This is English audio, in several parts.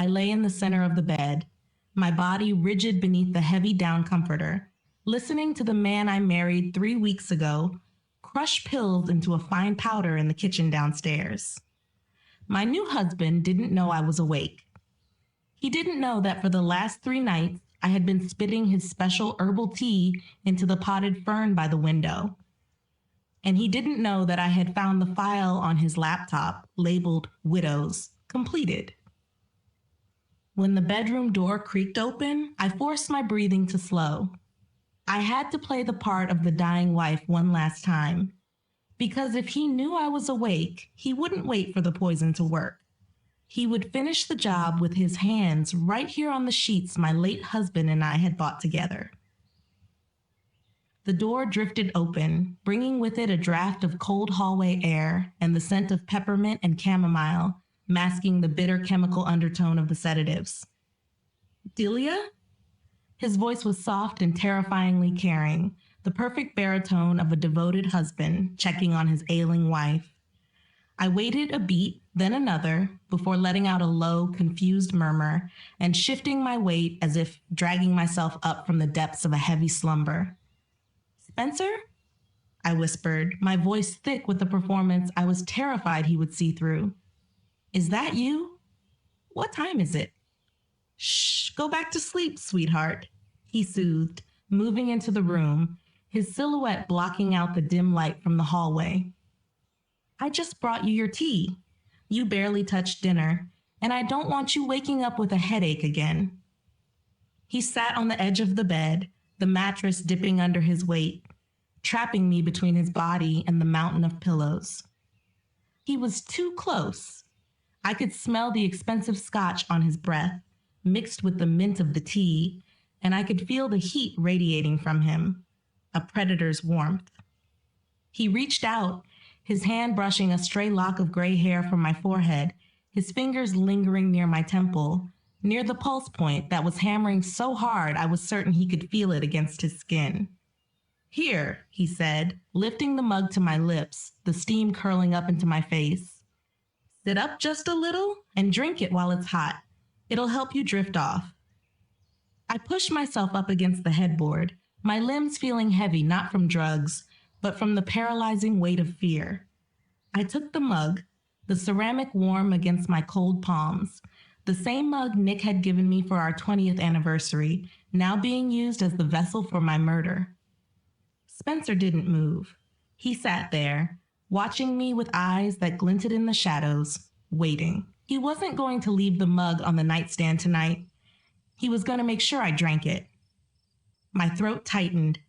I lay in the center of the bed, my body rigid beneath the heavy down comforter, listening to the man I married 3 weeks ago crush pills into a fine powder in the kitchen downstairs. My new husband didn't know I was awake. He didn't know that for the last 3 nights, I had been spitting his special herbal tea into the potted fern by the window. And he didn't know that I had found the file on his laptop labeled Widows Completed. When the bedroom door creaked open, I forced my breathing to slow. I had to play the part of the dying wife one last time, because if he knew I was awake, he wouldn't wait for the poison to work. He would finish the job with his hands right here on the sheets my late husband and I had bought together. The door drifted open, bringing with it a draft of cold hallway air and the scent of peppermint and chamomile, masking the bitter chemical undertone of the sedatives. "Delia?" His voice was soft and terrifyingly caring, the perfect baritone of a devoted husband checking on his ailing wife. I waited a beat, then another, before letting out a low, confused murmur and shifting my weight as if dragging myself up from the depths of a heavy slumber. "Spencer?" I whispered, my voice thick with a performance I was terrified he would see through. "Is that you? What time is it?" "Shh, go back to sleep, sweetheart," he soothed, moving into the room, his silhouette blocking out the dim light from the hallway. "I just brought you your tea. You barely touched dinner, and I don't want you waking up with a headache again." He sat on the edge of the bed, the mattress dipping under his weight, trapping me between his body and the mountain of pillows. He was too close. I could smell the expensive scotch on his breath, mixed with the mint of the tea, and I could feel the heat radiating from him, a predator's warmth. He reached out, his hand brushing a stray lock of gray hair from my forehead, his fingers lingering near my temple, near the pulse point that was hammering so hard I was certain he could feel it against his skin. "Here," he said, lifting the mug to my lips, the steam curling up into my face. "Sit up just a little and drink it while it's hot. It'll help you drift off." I pushed myself up against the headboard, my limbs feeling heavy not from drugs, but from the paralyzing weight of fear. I took the mug, the ceramic warm against my cold palms, the same mug Nick had given me for our 20th anniversary, now being used as the vessel for my murder. Spencer didn't move. He sat there, watching me with eyes that glinted in the shadows, waiting. He wasn't going to leave the mug on the nightstand tonight. He was going to make sure I drank it. My throat tightened,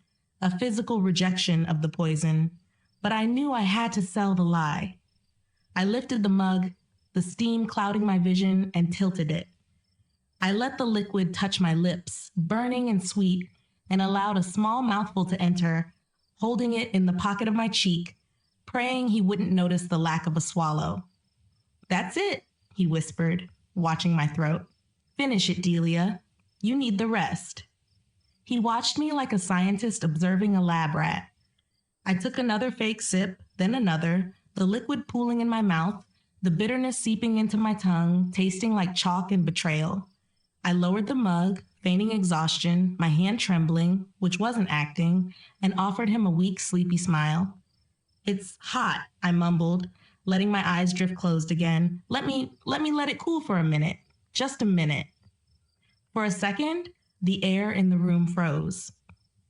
a physical rejection of the poison, but I knew I had to sell the lie. I lifted the mug, the steam clouding my vision, and tilted it. I let the liquid touch my lips, burning and sweet, and allowed a small mouthful to enter, holding it in the pocket of my cheek, praying he wouldn't notice the lack of a swallow. "That's it," he whispered, watching my throat. "Finish it, Delia. You need the rest." He watched me like a scientist observing a lab rat. I took another fake sip, then another, the liquid pooling in my mouth, the bitterness seeping into my tongue, tasting like chalk and betrayal. I lowered the mug, feigning exhaustion, my hand trembling, which wasn't acting, and offered him a weak, sleepy smile. "It's hot," I mumbled, letting my eyes drift closed again. Let me let it cool for a minute. Just a minute." For a second, the air in the room froze.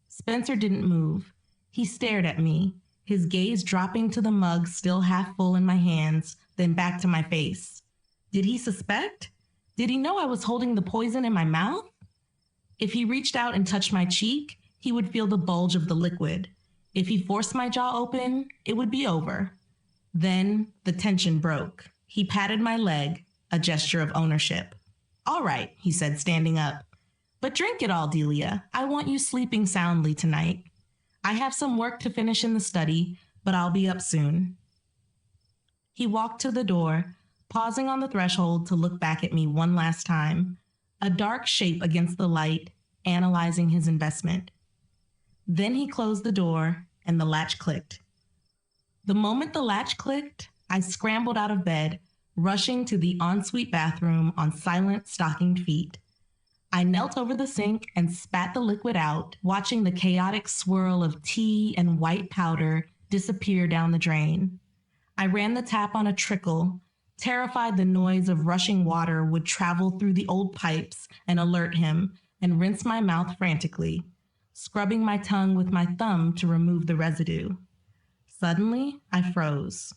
Spencer didn't move. He stared at me, his gaze dropping to the mug still half full in my hands, then back to my face. Did he suspect? Did he know I was holding the poison in my mouth? If he reached out and touched my cheek, he would feel the bulge of the liquid. If he forced my jaw open, it would be over. Then the tension broke. He patted my leg, a gesture of ownership. "All right," he said, standing up. "But drink it all, Delia. I want you sleeping soundly tonight. I have some work to finish in the study, but I'll be up soon." He walked to the door, pausing on the threshold to look back at me one last time, a dark shape against the light, analyzing his investment. Then he closed the door, and the latch clicked. The moment the latch clicked, I scrambled out of bed, rushing to the ensuite bathroom on silent, stockinged feet. I knelt over the sink and spat the liquid out, watching the chaotic swirl of tea and white powder disappear down the drain. I ran the tap on a trickle, terrified the noise of rushing water would travel through the old pipes and alert him, and rinsed my mouth frantically, scrubbing my tongue with my thumb to remove the residue. Suddenly, I froze.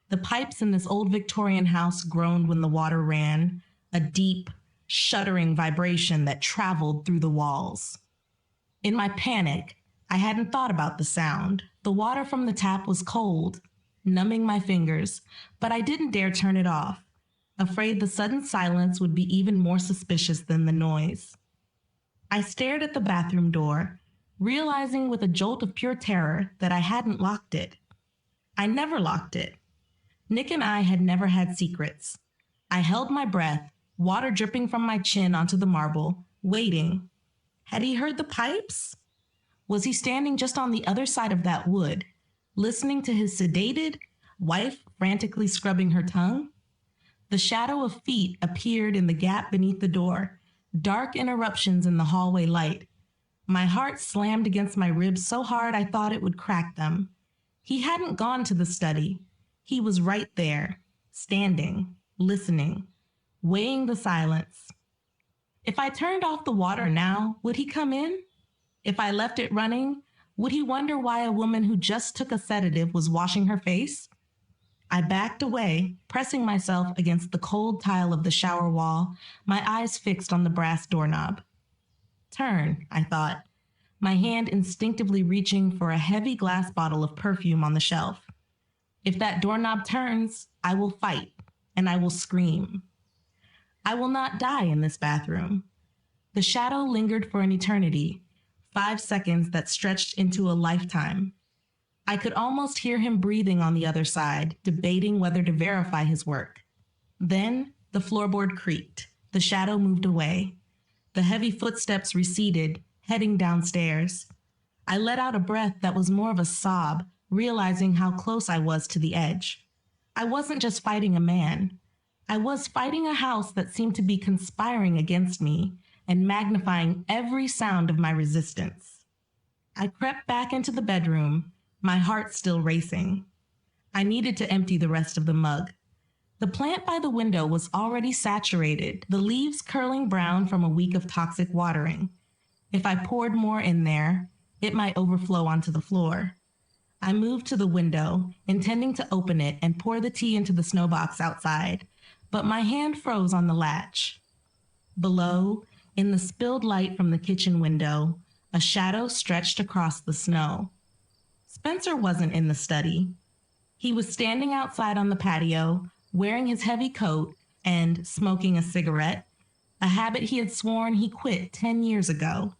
The pipes in this old Victorian house groaned when the water ran, a deep, shuddering vibration that traveled through the walls. In my panic, I hadn't thought about the sound. The water from the tap was cold, numbing my fingers, but I didn't dare turn it off, afraid the sudden silence would be even more suspicious than the noise. I stared at the bathroom door, realizing with a jolt of pure terror that I hadn't locked it. I never locked it. Nick and I had never had secrets. I held my breath, water dripping from my chin onto the marble, waiting. Had he heard the pipes? Was he standing just on the other side of that wood, listening to his sedated wife frantically scrubbing her tongue? The shadow of feet appeared in the gap beneath the door, dark interruptions in the hallway light. My heart slammed against my ribs so hard I thought it would crack them. He hadn't gone to the study. He was right there, standing, listening, weighing the silence. If I turned off the water now, would he come in? If I left it running, would he wonder why a woman who just took a sedative was washing her face? I backed away, pressing myself against the cold tile of the shower wall, my eyes fixed on the brass doorknob. Turn, I thought, my hand instinctively reaching for a heavy glass bottle of perfume on the shelf. If that doorknob turns, I will fight, and I will scream. I will not die in this bathroom. The shadow lingered for an eternity, 5 seconds that stretched into a lifetime. I could almost hear him breathing on the other side, debating whether to verify his work. Then the floorboard creaked. The shadow moved away. The heavy footsteps receded, heading downstairs. I let out a breath that was more of a sob, realizing how close I was to the edge. I wasn't just fighting a man. I was fighting a house that seemed to be conspiring against me and magnifying every sound of my resistance. I crept back into the bedroom, my heart still racing. I needed to empty the rest of the mug. The plant by the window was already saturated, the leaves curling brown from a week of toxic watering. If I poured more in there, it might overflow onto the floor. I moved to the window, intending to open it and pour the tea into the snowbox outside, but my hand froze on the latch. Below, in the spilled light from the kitchen window, a shadow stretched across the snow. Spencer wasn't in the study. He was standing outside on the patio, wearing his heavy coat and smoking a cigarette, a habit he had sworn he quit 10 years ago.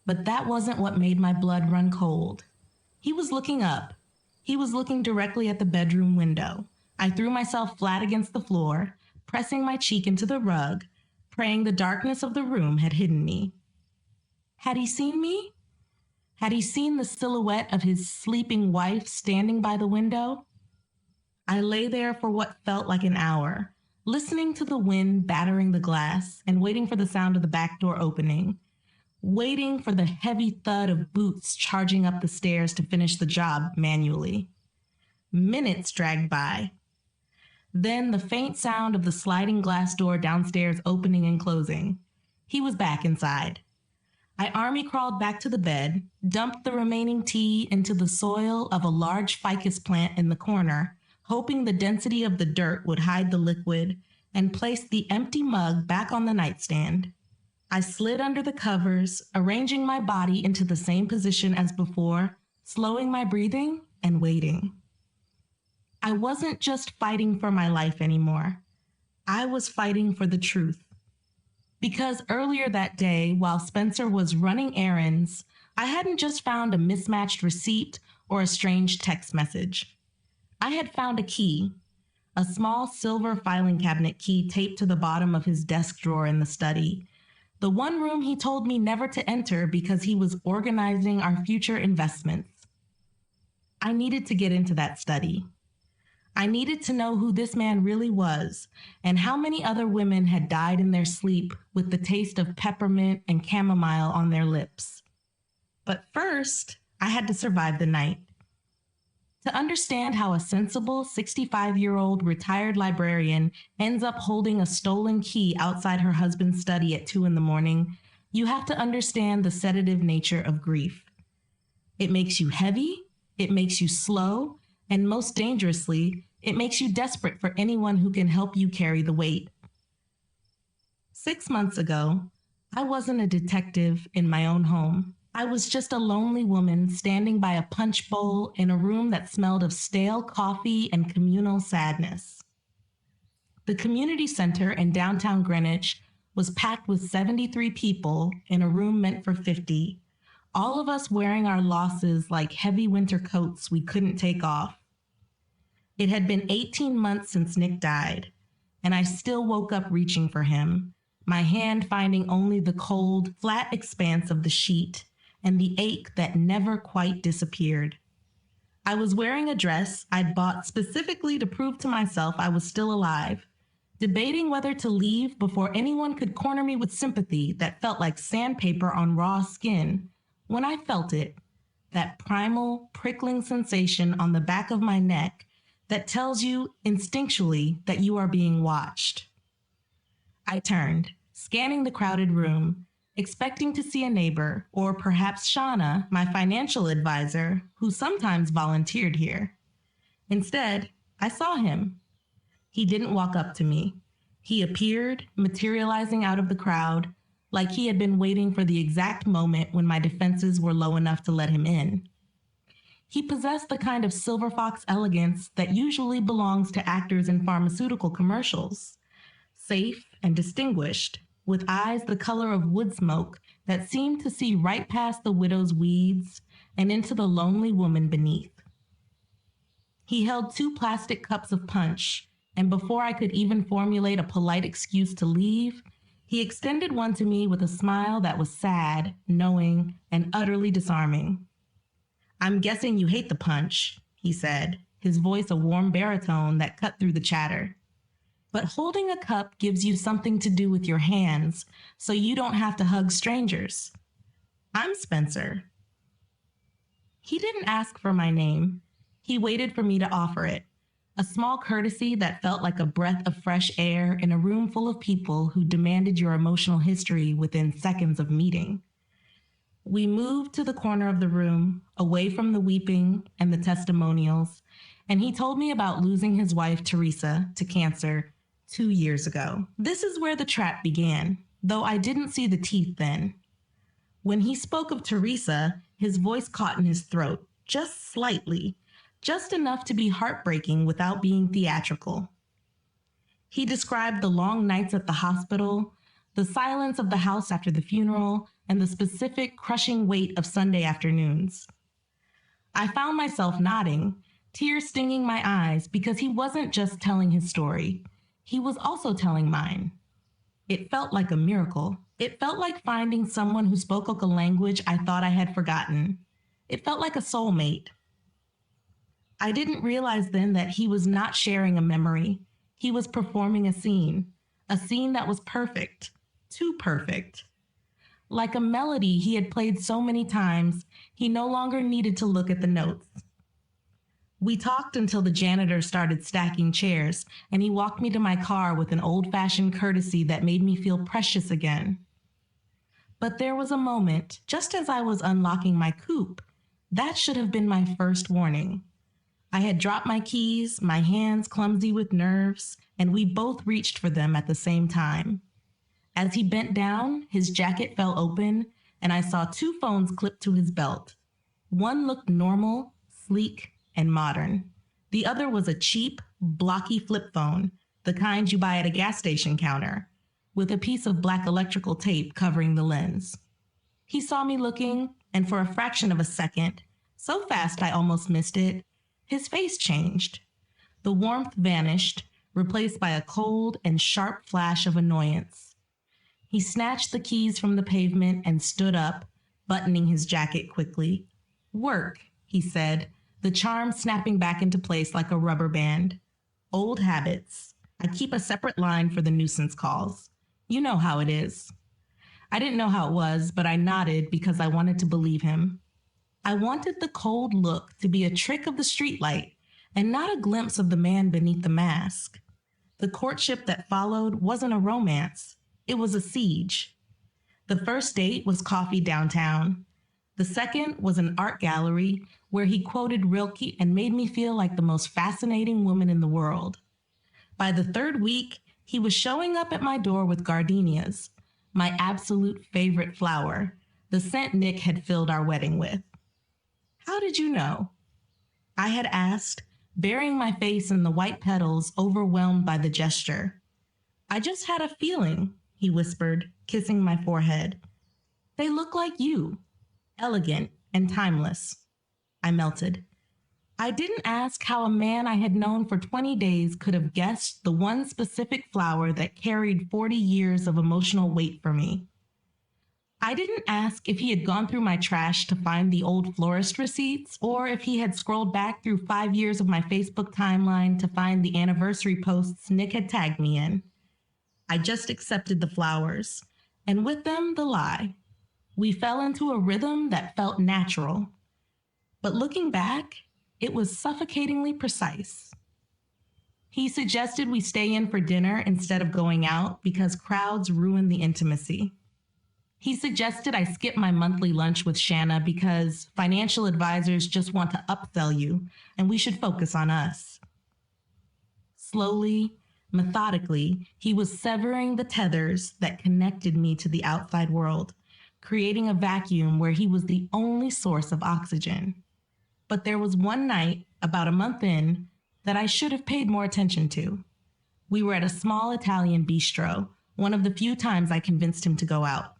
But that wasn't what made my blood run cold. He was looking up. He was looking directly at the bedroom window. I threw myself flat against the floor, pressing my cheek into the rug, praying the darkness of the room had hidden me. Had he seen me? Had he seen the silhouette of his sleeping wife standing by the window? I lay there for what felt like an hour, listening to the wind battering the glass and waiting for the sound of the back door opening, waiting for the heavy thud of boots charging up the stairs to finish the job manually. Minutes dragged by. Then the faint sound of the sliding glass door downstairs opening and closing. He was back inside. I army crawled back to the bed, dumped the remaining tea into the soil of a large ficus plant in the corner, hoping the density of the dirt would hide the liquid, and placed the empty mug back on the nightstand. I slid under the covers, arranging my body into the same position as before, slowing my breathing and waiting. I wasn't just fighting for my life anymore. I was fighting for the truth. Because earlier that day, while Spencer was running errands, I hadn't just found a mismatched receipt or a strange text message. I had found a key, a small silver filing cabinet key taped to the bottom of his desk drawer in the study, the one room he told me never to enter because he was organizing our future investments. I needed to get into that study. I needed to know who this man really was and how many other women had died in their sleep with the taste of peppermint and chamomile on their lips. But first, I had to survive the night. To understand how a sensible 65-year-old retired librarian ends up holding a stolen key outside her husband's study at 2 a.m, you have to understand the sedative nature of grief. It makes you heavy, it makes you slow, and most dangerously, it makes you desperate for anyone who can help you carry the weight. 6 months ago, I wasn't a detective in my own home. I was just a lonely woman standing by a punch bowl in a room that smelled of stale coffee and communal sadness. The community center in downtown Greenwich was packed with 73 people in a room meant for 50, all of us wearing our losses like heavy winter coats we couldn't take off. It had been 18 months since Nick died, and I still woke up reaching for him, my hand finding only the cold, flat expanse of the sheet and the ache that never quite disappeared. I was wearing a dress I'd bought specifically to prove to myself I was still alive, debating whether to leave before anyone could corner me with sympathy that felt like sandpaper on raw skin, when I felt it, that primal, prickling sensation on the back of my neck that tells you instinctually that you are being watched. I turned, scanning the crowded room, expecting to see a neighbor, or perhaps Shauna, my financial advisor, who sometimes volunteered here. Instead, I saw him. He didn't walk up to me. He appeared, materializing out of the crowd, like he had been waiting for the exact moment when my defenses were low enough to let him in. He possessed the kind of silver fox elegance that usually belongs to actors in pharmaceutical commercials. Safe and distinguished, with eyes the color of wood smoke that seemed to see right past the widow's weeds and into the lonely woman beneath. He held 2 plastic cups of punch, and before I could even formulate a polite excuse to leave, he extended one to me with a smile that was sad, knowing, and utterly disarming. "I'm guessing you hate the punch," he said, his voice a warm baritone that cut through the chatter. "But holding a cup gives you something to do with your hands, so you don't have to hug strangers. I'm Spencer." He didn't ask for my name. He waited for me to offer it, a small courtesy that felt like a breath of fresh air in a room full of people who demanded your emotional history within seconds of meeting. We moved to the corner of the room, away from the weeping and the testimonials, and he told me about losing his wife, Teresa, to cancer 2 years ago. This is where the trap began, though I didn't see the teeth then. When he spoke of Teresa, his voice caught in his throat, just slightly, just enough to be heartbreaking without being theatrical. He described the long nights at the hospital, the silence of the house after the funeral, and the specific crushing weight of Sunday afternoons. I found myself nodding, tears stinging my eyes, because he wasn't just telling his story. He was also telling mine. It felt like a miracle. It felt like finding someone who spoke a language I thought I had forgotten. It felt like a soulmate. I didn't realize then that he was not sharing a memory. He was performing a scene that was perfect, too perfect. Like a melody he had played so many times, he no longer needed to look at the notes. We talked until the janitor started stacking chairs, and he walked me to my car with an old-fashioned courtesy that made me feel precious again. But there was a moment, just as I was unlocking my coupe, that should have been my first warning. I had dropped my keys, my hands clumsy with nerves, and we both reached for them at the same time. As he bent down, his jacket fell open, and I saw 2 phones clipped to his belt. One looked normal, sleek, and modern. The other was a cheap, blocky flip phone, the kind you buy at a gas station counter, with a piece of black electrical tape covering the lens. He saw me looking, and for a fraction of a second, so fast I almost missed it, his face changed. The warmth vanished, replaced by a cold and sharp flash of annoyance. He snatched the keys from the pavement and stood up, buttoning his jacket quickly. "Work," he said, the charm snapping back into place like a rubber band. Old habits. I keep a separate line for the nuisance calls. You know how it is. I didn't know how it was, but I nodded because I wanted to believe him. I wanted the cold look to be a trick of the streetlight and not a glimpse of the man beneath the mask. The courtship that followed wasn't a romance, it was a siege. The first date was coffee downtown. The second was an art gallery where he quoted Rilke and made me feel like the most fascinating woman in the world. By the third week, he was showing up at my door with gardenias, my absolute favorite flower, the scent Nick had filled our wedding with. How did you know? I had asked, burying my face in the white petals, overwhelmed by the gesture. I just had a feeling, he whispered, kissing my forehead. They look like you, elegant and timeless. I melted. I didn't ask how a man I had known for 20 days could have guessed the one specific flower that carried 40 years of emotional weight for me. I didn't ask if he had gone through my trash to find the old florist receipts, or if he had scrolled back through 5 years of my Facebook timeline to find the anniversary posts Nick had tagged me in. I just accepted the flowers, and with them the lie. We fell into a rhythm that felt natural. But looking back, it was suffocatingly precise. He suggested we stay in for dinner instead of going out because crowds ruin the intimacy. He suggested I skip my monthly lunch with Shanna because financial advisors just want to upsell you and we should focus on us. Slowly, methodically, he was severing the tethers that connected me to the outside world, creating a vacuum where he was the only source of oxygen. But there was one night, about a month in, that I should have paid more attention to. We were at a small Italian bistro, one of the few times I convinced him to go out.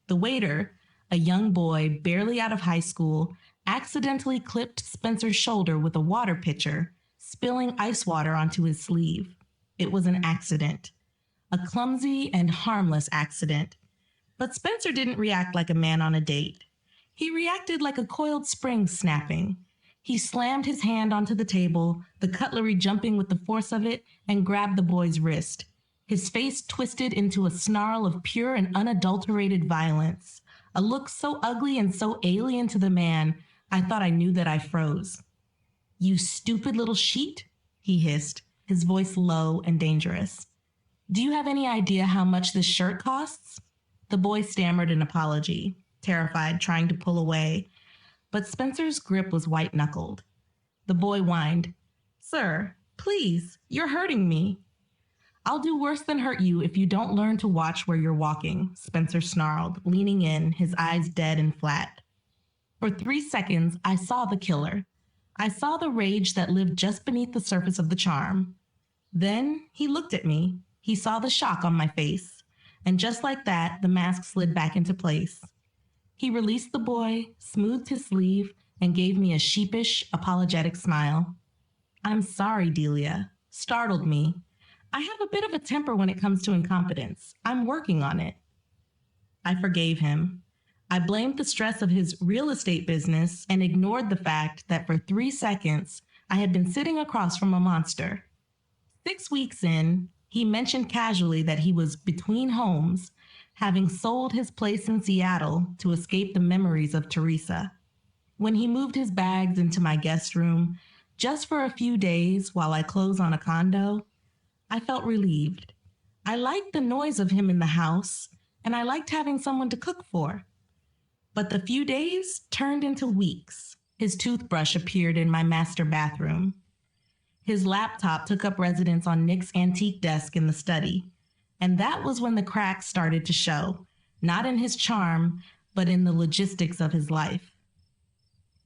The waiter, a young boy barely out of high school, accidentally clipped Spencer's shoulder with a water pitcher, spilling ice water onto his sleeve. It was an accident. A clumsy and harmless accident. But Spencer didn't react like a man on a date. He reacted like a coiled spring snapping. He slammed his hand onto the table, the cutlery jumping with the force of it, and grabbed the boy's wrist. His face twisted into a snarl of pure and unadulterated violence, a look so ugly and so alien to the man, I thought I knew that I froze. "You stupid little sheet," he hissed, his voice low and dangerous. "Do you have any idea how much this shirt costs?" The boy stammered an apology, terrified, trying to pull away, but Spencer's grip was white-knuckled. The boy whined, "Sir, please, you're hurting me." "I'll do worse than hurt you if you don't learn to watch where you're walking," Spencer snarled, leaning in, his eyes dead and flat. For 3 seconds, I saw the killer. I saw the rage that lived just beneath the surface of the charm. Then he looked at me. He saw the shock on my face. And just like that, the mask slid back into place. He released the boy, smoothed his sleeve, and gave me a sheepish, apologetic smile. "I'm sorry, Delia. Startled me. I have a bit of a temper when it comes to incompetence. I'm working on it." I forgave him. I blamed the stress of his real estate business and ignored the fact that for 3 seconds, I had been sitting across from a monster. 6 weeks in, he mentioned casually that he was between homes, having sold his place in Seattle to escape the memories of Teresa. When he moved his bags into my guest room, just for a few days while I closed on a condo, I felt relieved. I liked the noise of him in the house, and I liked having someone to cook for. But the few days turned into weeks. His toothbrush appeared in my master bathroom. His laptop took up residence on Nick's antique desk in the study. And that was when the cracks started to show, not in his charm, but in the logistics of his life.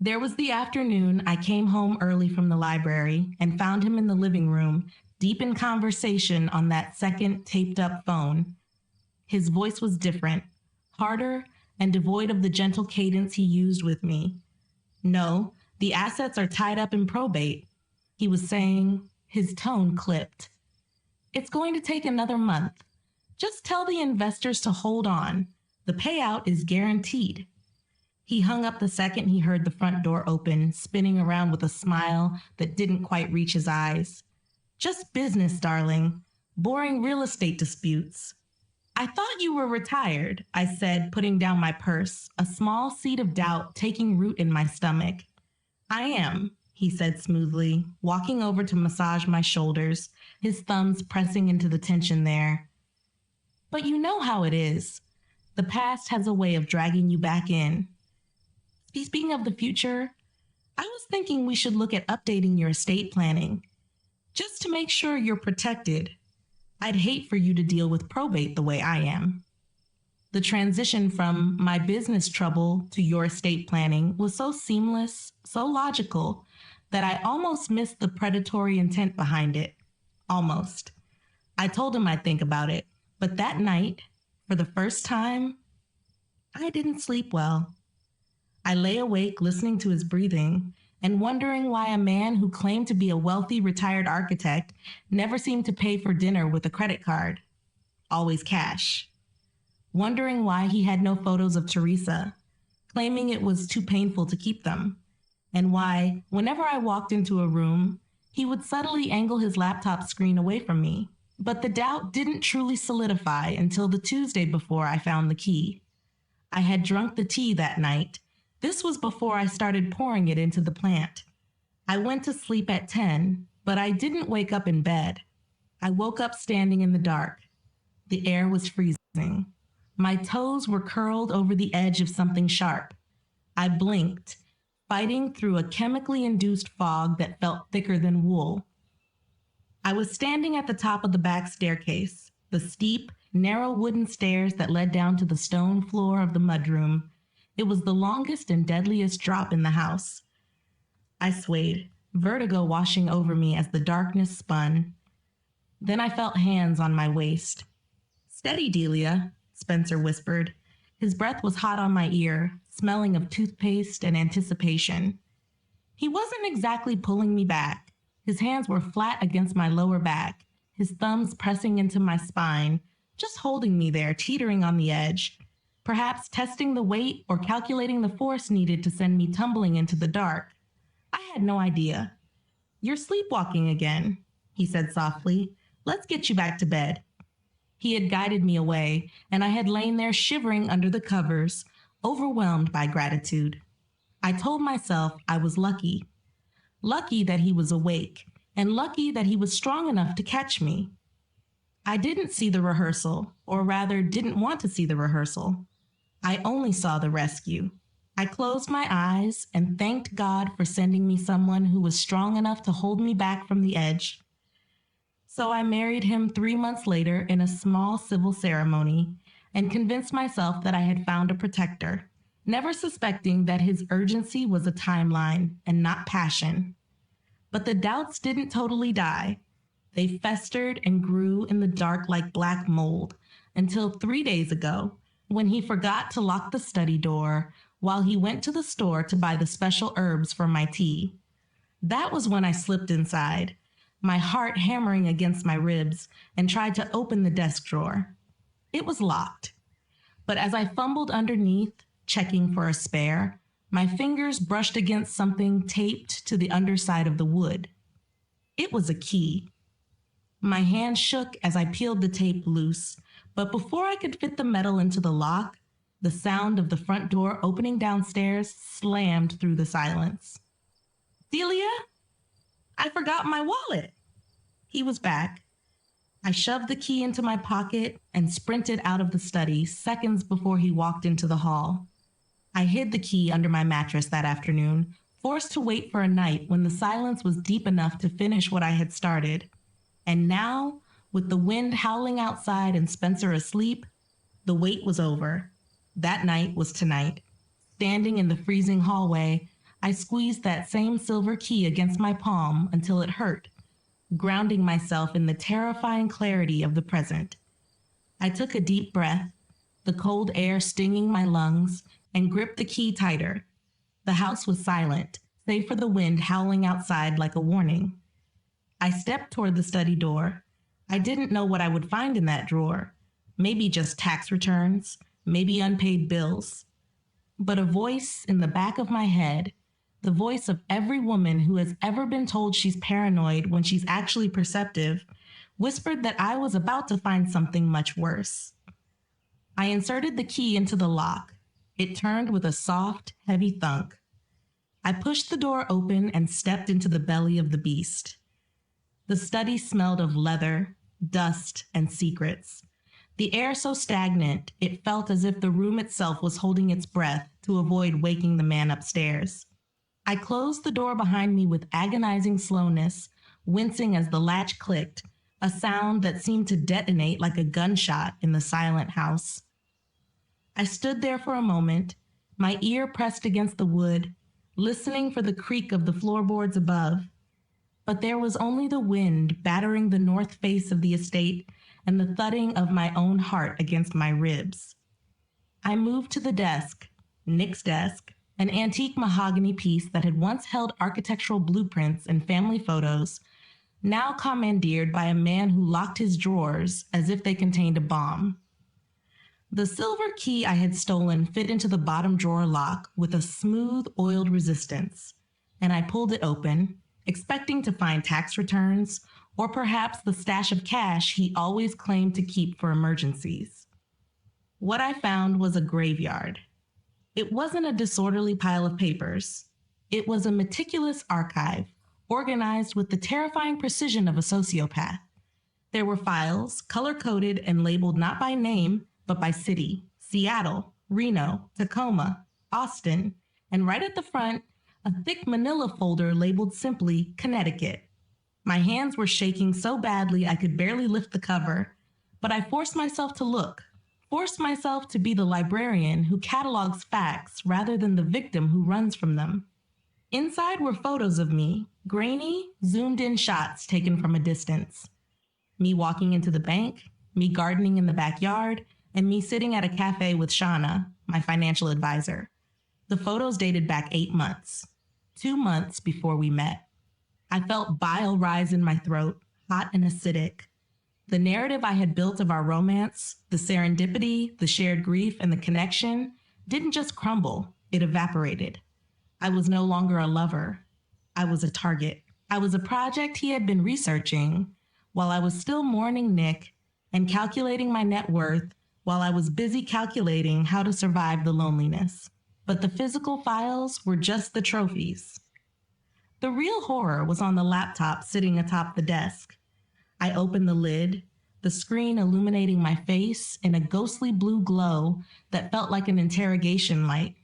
There was the afternoon I came home early from the library and found him in the living room, deep in conversation on that second taped-up phone. His voice was different, harder, and devoid of the gentle cadence he used with me. "No, the assets are tied up in probate," he was saying, his tone clipped. "It's going to take another month. Just tell the investors to hold on. The payout is guaranteed." He hung up the second he heard the front door open, spinning around with a smile that didn't quite reach his eyes. Just business, darling. Boring real estate disputes. I thought you were retired, I said, putting down my purse, a small seed of doubt taking root in my stomach. I am, he said smoothly, walking over to massage my shoulders, his thumbs pressing into the tension there. But you know how it is. The past has a way of dragging you back in. Speaking of the future, I was thinking we should look at updating your estate planning, just to make sure you're protected. I'd hate for you to deal with probate the way I am. The transition from my business trouble to your estate planning was so seamless, so logical, that I almost missed the predatory intent behind it. Almost. I told him I'd think about it, but that night, for the first time, I didn't sleep well. I lay awake listening to his breathing and wondering why a man who claimed to be a wealthy retired architect never seemed to pay for dinner with a credit card. Always cash. Wondering why he had no photos of Teresa, claiming it was too painful to keep them, and why, whenever I walked into a room, he would subtly angle his laptop screen away from me. But the doubt didn't truly solidify until the Tuesday before I found the key. I had drunk the tea that night. This was before I started pouring it into the plant. I went to sleep at 10, but I didn't wake up in bed. I woke up standing in the dark. The air was freezing. My toes were curled over the edge of something sharp. I blinked, fighting through a chemically induced fog that felt thicker than wool. I was standing at the top of the back staircase, the steep, narrow wooden stairs that led down to the stone floor of the mudroom. It was the longest and deadliest drop in the house. I swayed, vertigo washing over me as the darkness spun. Then I felt hands on my waist. "Steady, Delia," Spencer whispered. His breath was hot on my ear, smelling of toothpaste and anticipation. He wasn't exactly pulling me back. His hands were flat against my lower back, his thumbs pressing into my spine, just holding me there, teetering on the edge, perhaps testing the weight or calculating the force needed to send me tumbling into the dark. I had no idea. "You're sleepwalking again," he said softly. "Let's get you back to bed." He had guided me away, and I had lain there shivering under the covers, overwhelmed by gratitude. I told myself I was lucky. Lucky that he was awake, and lucky that he was strong enough to catch me. I didn't see the rehearsal, or rather didn't want to see the rehearsal. I only saw the rescue. I closed my eyes and thanked God for sending me someone who was strong enough to hold me back from the edge. So I married him 3 months later in a small civil ceremony and convinced myself that I had found a protector, never suspecting that his urgency was a timeline and not passion. But the doubts didn't totally die. They festered and grew in the dark like black mold until 3 days ago, when he forgot to lock the study door while he went to the store to buy the special herbs for my tea. That was when I slipped inside, my heart hammering against my ribs, and tried to open the desk drawer. It was locked. But as I fumbled underneath, checking for a spare, my fingers brushed against something taped to the underside of the wood. It was a key. My hand shook as I peeled the tape loose, but before I could fit the metal into the lock, the sound of the front door opening downstairs slammed through the silence. "Delia? I forgot my wallet." He was back. I shoved the key into my pocket and sprinted out of the study seconds before he walked into the hall. I hid the key under my mattress that afternoon, forced to wait for a night when the silence was deep enough to finish what I had started. And now, with the wind howling outside and Spencer asleep, the wait was over. That night was tonight. Standing in the freezing hallway, I squeezed that same silver key against my palm until it hurt, grounding myself in the terrifying clarity of the present. I took a deep breath, the cold air stinging my lungs, and gripped the key tighter. The house was silent, save for the wind howling outside like a warning. I stepped toward the study door. I didn't know what I would find in that drawer. Maybe just tax returns, maybe unpaid bills. But a voice in the back of my head, the voice of every woman who has ever been told she's paranoid when she's actually perceptive, whispered that I was about to find something much worse. I inserted the key into the lock. It turned with a soft, heavy thunk. I pushed the door open and stepped into the belly of the beast. The study smelled of leather, dust, and secrets. The air so stagnant, it felt as if the room itself was holding its breath to avoid waking the man upstairs. I closed the door behind me with agonizing slowness, wincing as the latch clicked, a sound that seemed to detonate like a gunshot in the silent house. I stood there for a moment, my ear pressed against the wood, listening for the creak of the floorboards above. But there was only the wind battering the north face of the estate and the thudding of my own heart against my ribs. I moved to the desk, Nick's desk, an antique mahogany piece that had once held architectural blueprints and family photos, now commandeered by a man who locked his drawers as if they contained a bomb. The silver key I had stolen fit into the bottom drawer lock with a smooth, oiled resistance, and I pulled it open, expecting to find tax returns or perhaps the stash of cash he always claimed to keep for emergencies. What I found was a graveyard. It wasn't a disorderly pile of papers. It was a meticulous archive, organized with the terrifying precision of a sociopath. There were files, color-coded and labeled not by name, but by city: Seattle, Reno, Tacoma, Austin, and right at the front, a thick manila folder labeled simply Connecticut. My hands were shaking so badly I could barely lift the cover, but I forced myself to look, forced myself to be the librarian who catalogs facts rather than the victim who runs from them. Inside were photos of me, grainy, zoomed-in shots taken from a distance. Me walking into the bank, me gardening in the backyard, and me sitting at a cafe with Shauna, my financial advisor. The photos dated back 8 months, 2 months before we met. I felt bile rise in my throat, hot and acidic. The narrative I had built of our romance, the serendipity, the shared grief, and the connection didn't just crumble, it evaporated. I was no longer a lover. I was a target. I was a project he had been researching while I was still mourning Nick and calculating my net worth while I was busy calculating how to survive the loneliness. But the physical files were just the trophies. The real horror was on the laptop sitting atop the desk. I opened the lid, the screen illuminating my face in a ghostly blue glow that felt like an interrogation light.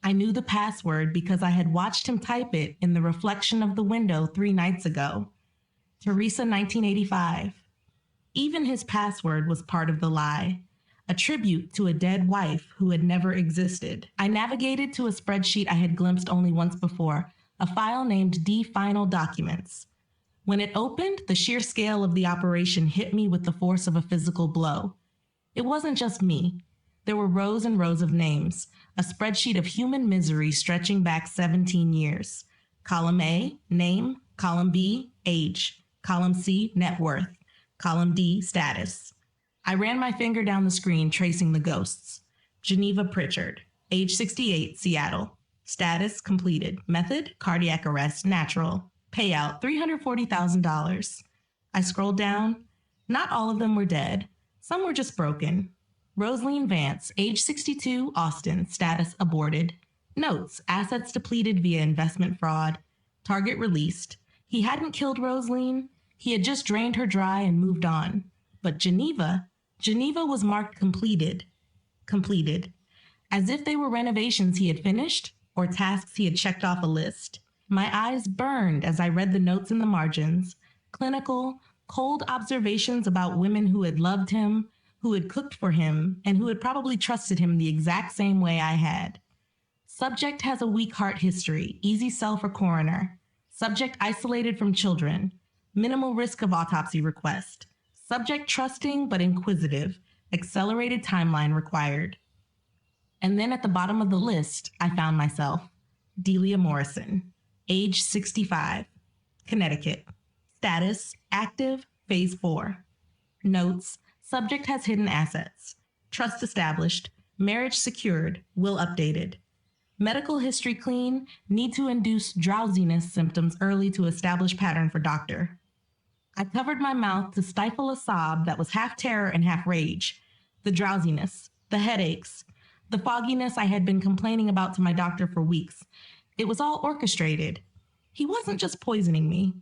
I knew the password because I had watched him type it in the reflection of the window 3 nights ago. Teresa 1985. Even his password was part of the lie, a tribute to a dead wife who had never existed. I navigated to a spreadsheet I had glimpsed only once before, a file named D Final Documents. When it opened, the sheer scale of the operation hit me with the force of a physical blow. It wasn't just me. There were rows and rows of names, a spreadsheet of human misery stretching back 17 years. Column A, name. Column B, age. Column C, net worth. Column D, status. I ran my finger down the screen, tracing the ghosts. Geneva Pritchard, age 68, Seattle. Status completed. Method, cardiac arrest, natural. Payout, $340,000. I scrolled down. Not all of them were dead. Some were just broken. Rosaline Vance, age 62, Austin. Status aborted. Notes, assets depleted via investment fraud. Target released. He hadn't killed Rosaline. He had just drained her dry and moved on. But Geneva was marked completed. Completed. As if they were renovations he had finished or tasks he had checked off a list. My eyes burned as I read the notes in the margins. Clinical, cold observations about women who had loved him, who had cooked for him, and who had probably trusted him the exact same way I had. Subject has a weak heart history, easy sell for coroner. Subject isolated from children. Minimal risk of autopsy request. Subject trusting but inquisitive. Accelerated timeline required. And then at the bottom of the list, I found myself. Delia Morrison, age 65, Connecticut. Status, active, phase 4. Notes, subject has hidden assets. Trust established. Marriage secured. Will updated. Medical history clean, need to induce drowsiness symptoms early to establish pattern for doctor. I covered my mouth to stifle a sob that was half terror and half rage. The drowsiness, the headaches, the fogginess I had been complaining about to my doctor for weeks. It was all orchestrated. He wasn't just poisoning me.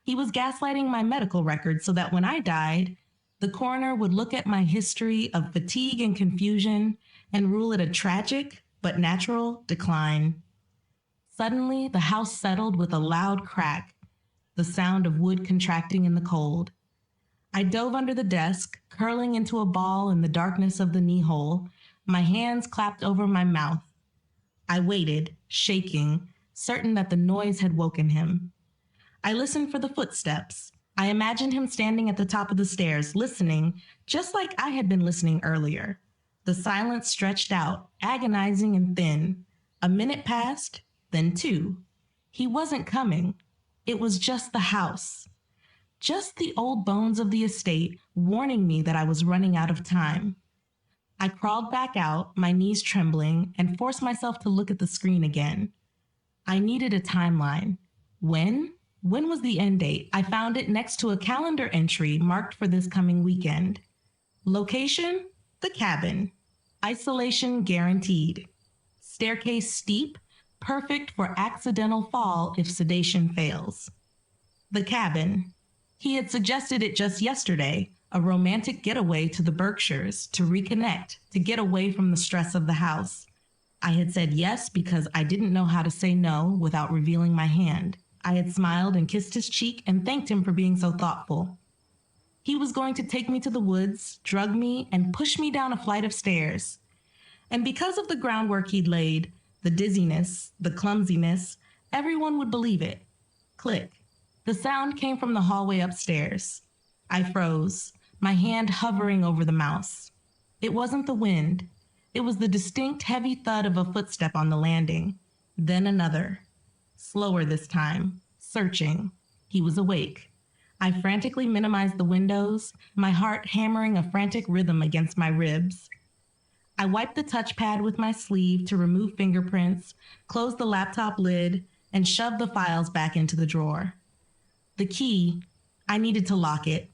He was gaslighting my medical records so that when I died, the coroner would look at my history of fatigue and confusion and rule it a tragic but natural decline. Suddenly, the house settled with a loud crack, the sound of wood contracting in the cold. I dove under the desk, curling into a ball in the darkness of the knee hole, my hands clapped over my mouth. I waited, shaking, certain that the noise had woken him. I listened for the footsteps. I imagined him standing at the top of the stairs, listening, just like I had been listening earlier. The silence stretched out, agonizing and thin. A minute passed, then two. He wasn't coming. It was just the house. Just the old bones of the estate warning me that I was running out of time. I crawled back out, my knees trembling, and forced myself to look at the screen again. I needed a timeline. When? When was the end date? I found it next to a calendar entry marked for this coming weekend. Location? The cabin. Isolation guaranteed. Staircase steep, perfect for accidental fall if sedation fails. The cabin. He had suggested it just yesterday, a romantic getaway to the Berkshires, to reconnect, to get away from the stress of the house. I had said yes because I didn't know how to say no without revealing my hand. I had smiled and kissed his cheek and thanked him for being so thoughtful. He was going to take me to the woods, drug me, and push me down a flight of stairs. And because of the groundwork he'd laid, the dizziness, the clumsiness, everyone would believe it. Click. The sound came from the hallway upstairs. I froze, my hand hovering over the mouse. It wasn't the wind. It was the distinct heavy thud of a footstep on the landing. Then another. Slower this time, searching. He was awake. I frantically minimized the windows, my heart hammering a frantic rhythm against my ribs. I wiped the touchpad with my sleeve to remove fingerprints, closed the laptop lid, and shoved the files back into the drawer. The key, I needed to lock it.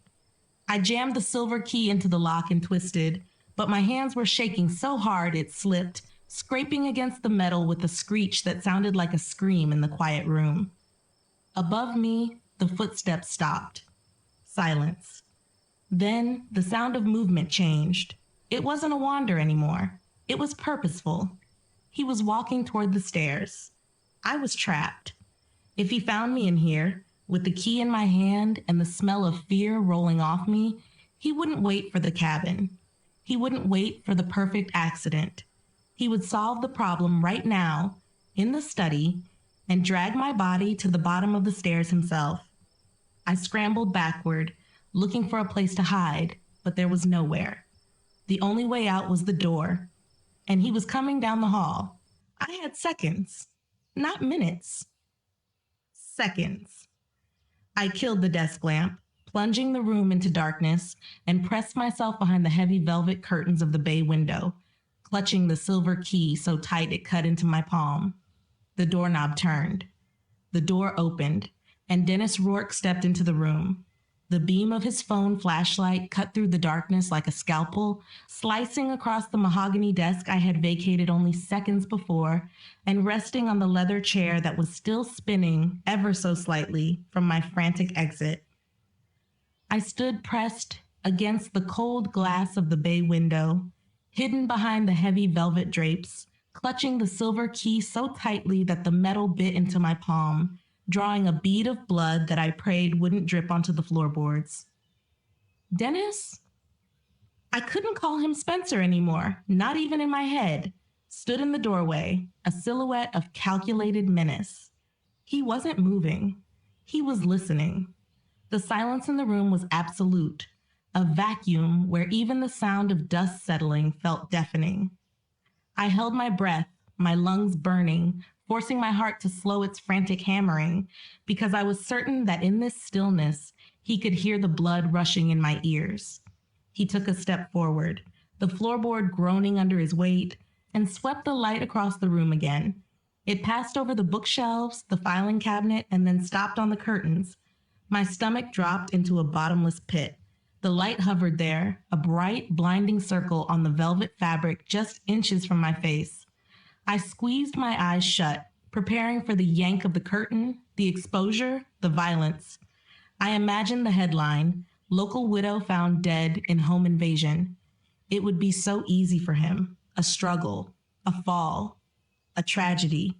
I jammed the silver key into the lock and twisted, but my hands were shaking so hard it slipped, scraping against the metal with a screech that sounded like a scream in the quiet room. Above me, the footsteps stopped. Silence. Then the sound of movement changed. It wasn't a wander anymore. It was purposeful. He was walking toward the stairs. I was trapped. If he found me in here, with the key in my hand and the smell of fear rolling off me, he wouldn't wait for the cabin. He wouldn't wait for the perfect accident. He would solve the problem right now, in the study, and drag my body to the bottom of the stairs himself. I scrambled backward, looking for a place to hide, but there was nowhere. The only way out was the door, and he was coming down the hall. I had seconds, not minutes. Seconds. I killed the desk lamp, plunging the room into darkness, and pressed myself behind the heavy velvet curtains of the bay window, clutching the silver key so tight it cut into my palm. The doorknob turned. The door opened, and Dennis Rourke stepped into the room. The beam of his phone flashlight cut through the darkness like a scalpel, slicing across the mahogany desk I had vacated only seconds before, and resting on the leather chair that was still spinning ever so slightly from my frantic exit. I stood pressed against the cold glass of the bay window, hidden behind the heavy velvet drapes, clutching the silver key so tightly that the metal bit into my palm, drawing a bead of blood that I prayed wouldn't drip onto the floorboards. Dennis? I couldn't call him Spencer anymore, not even in my head. Stood in the doorway, a silhouette of calculated menace. He wasn't moving. He was listening. The silence in the room was absolute, a vacuum where even the sound of dust settling felt deafening. I held my breath, my lungs burning, forcing my heart to slow its frantic hammering, because I was certain that in this stillness, he could hear the blood rushing in my ears. He took a step forward, the floorboard groaning under his weight, and swept the light across the room again. It passed over the bookshelves, the filing cabinet, and then stopped on the curtains. My stomach dropped into a bottomless pit. The light hovered there, a bright, blinding circle on the velvet fabric just inches from my face. I squeezed my eyes shut, preparing for the yank of the curtain, the exposure, the violence. I imagined the headline, "Local Widow Found Dead in Home Invasion." It would be so easy for him. A struggle, a fall, a tragedy.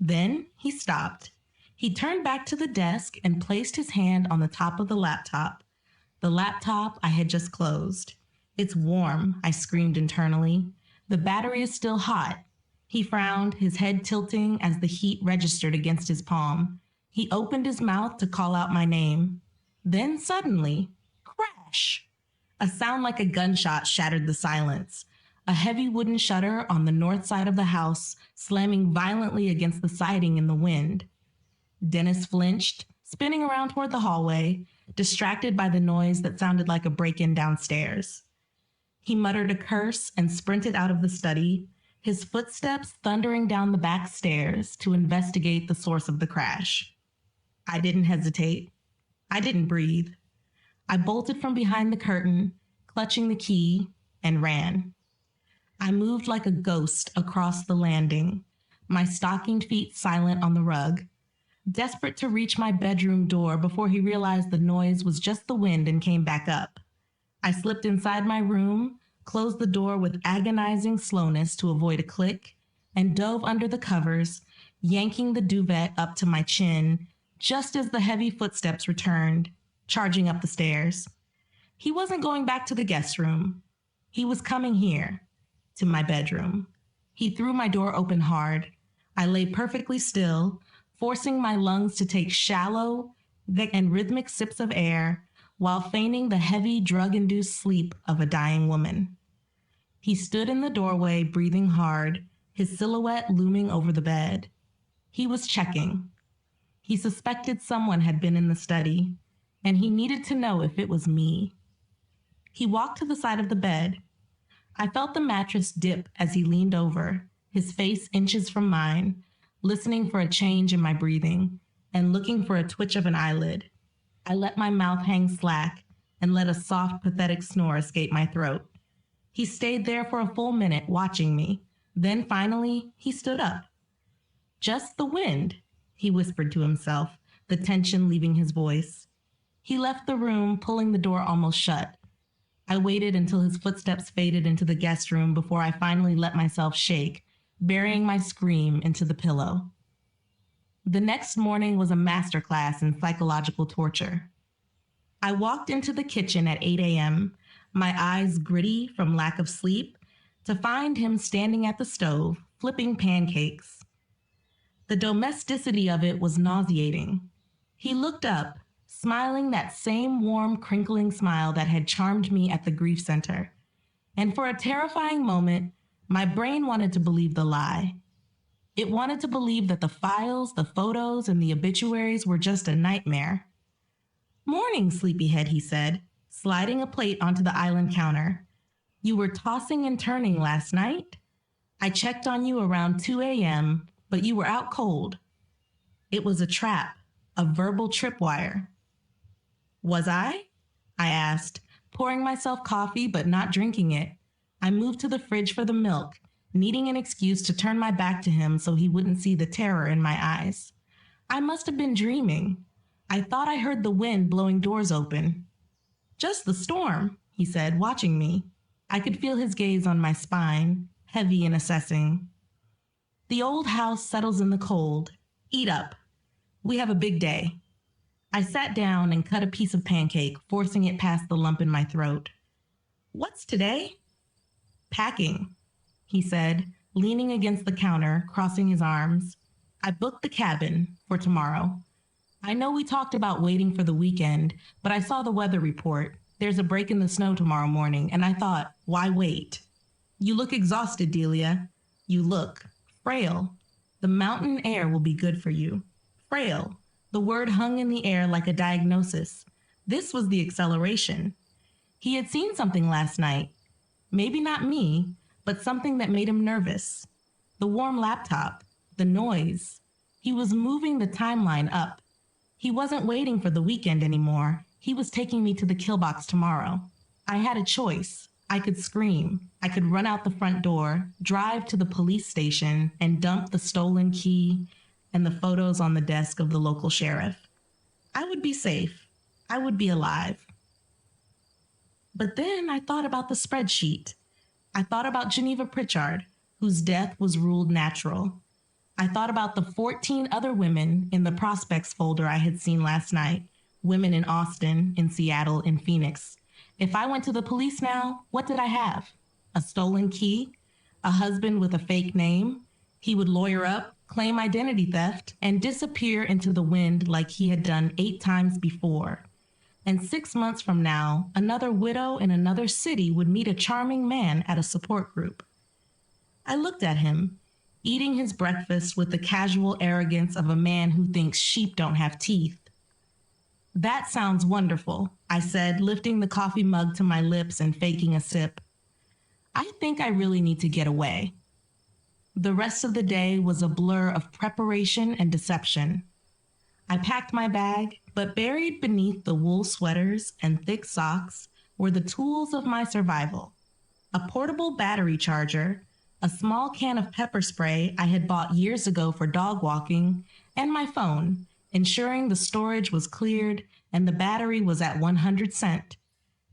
Then he stopped. He turned back to the desk and placed his hand on the top of the laptop I had just closed. "It's warm," I screamed internally. "The battery is still hot." He frowned, his head tilting as the heat registered against his palm. He opened his mouth to call out my name. Then suddenly, crash! A sound like a gunshot shattered the silence. A heavy wooden shutter on the north side of the house slamming violently against the siding in the wind. Dennis flinched, spinning around toward the hallway, distracted by the noise that sounded like a break-in downstairs. He muttered a curse and sprinted out of the study, his footsteps thundering down the back stairs to investigate the source of the crash. I didn't hesitate. I didn't breathe. I bolted from behind the curtain, clutching the key, and ran. I moved like a ghost across the landing, my stockinged feet silent on the rug, desperate to reach my bedroom door before he realized the noise was just the wind and came back up. I slipped inside my room, closed the door with agonizing slowness to avoid a click, and dove under the covers, yanking the duvet up to my chin just as the heavy footsteps returned, charging up the stairs. He wasn't going back to the guest room. He was coming here, to my bedroom. He threw my door open hard. I lay perfectly still, forcing my lungs to take shallow and rhythmic sips of air while feigning the heavy drug-induced sleep of a dying woman. He stood in the doorway, breathing hard, his silhouette looming over the bed. He was checking. He suspected someone had been in the study, and he needed to know if it was me. He walked to the side of the bed. I felt the mattress dip as he leaned over, his face inches from mine, listening for a change in my breathing and looking for a twitch of an eyelid. I let my mouth hang slack and let a soft, pathetic snore escape my throat. He stayed there for a full minute, watching me. Then finally, he stood up. "Just the wind," he whispered to himself, the tension leaving his voice. He left the room, pulling the door almost shut. I waited until his footsteps faded into the guest room before I finally let myself shake, burying my scream into the pillow. The next morning was a masterclass in psychological torture. I walked into the kitchen at 8 a.m., my eyes gritty from lack of sleep, to find him standing at the stove, flipping pancakes. The domesticity of it was nauseating. He looked up, smiling that same warm, crinkling smile that had charmed me at the grief center. And for a terrifying moment, my brain wanted to believe the lie. It wanted to believe that the files, the photos, and the obituaries were just a nightmare. "Morning, sleepyhead," he said, sliding a plate onto the island counter. "You were tossing and turning last night? I checked on you around 2 a.m., but you were out cold." It was a trap, a verbal tripwire. "Was I?" I asked, pouring myself coffee but not drinking it. I moved to the fridge for the milk, needing an excuse to turn my back to him so he wouldn't see the terror in my eyes. I must have been dreaming. I thought I heard the wind blowing doors open. "Just the storm," he said, watching me. I could feel his gaze on my spine, heavy and assessing. "The old house settles in the cold. Eat up. We have a big day." I sat down and cut a piece of pancake, forcing it past the lump in my throat. "What's today?" "Packing," he said, leaning against the counter, crossing his arms. "I booked the cabin for tomorrow. I know we talked about waiting for the weekend, but I saw the weather report. There's a break in the snow tomorrow morning, and I thought, why wait? You look exhausted, Delia. You look frail. The mountain air will be good for you." Frail. The word hung in the air like a diagnosis. This was the acceleration. He had seen something last night. Maybe not me, but something that made him nervous. The warm laptop, the noise. He was moving the timeline up. He wasn't waiting for the weekend anymore. He was taking me to the kill box tomorrow. I had a choice. I could scream. I could run out the front door, drive to the police station, and dump the stolen key and the photos on the desk of the local sheriff. I would be safe. I would be alive. But then I thought about the spreadsheet. I thought about Geneva Pritchard, whose death was ruled natural. I thought about the 14 other women in the prospects folder I had seen last night. Women in Austin, in Seattle, in Phoenix. If I went to the police now, what did I have? A stolen key? A husband with a fake name? He would lawyer up, claim identity theft, and disappear into the wind like he had done 8 times before. And 6 months from now, another widow in another city would meet a charming man at a support group. I looked at him, eating his breakfast with the casual arrogance of a man who thinks sheep don't have teeth. That sounds wonderful, I said, lifting the coffee mug to my lips and faking a sip. I think I really need to get away. The rest of the day was a blur of preparation and deception. I packed my bag, but buried beneath the wool sweaters and thick socks were the tools of my survival. A portable battery charger, a small can of pepper spray I had bought years ago for dog walking, and my phone, ensuring the storage was cleared and the battery was at 100%.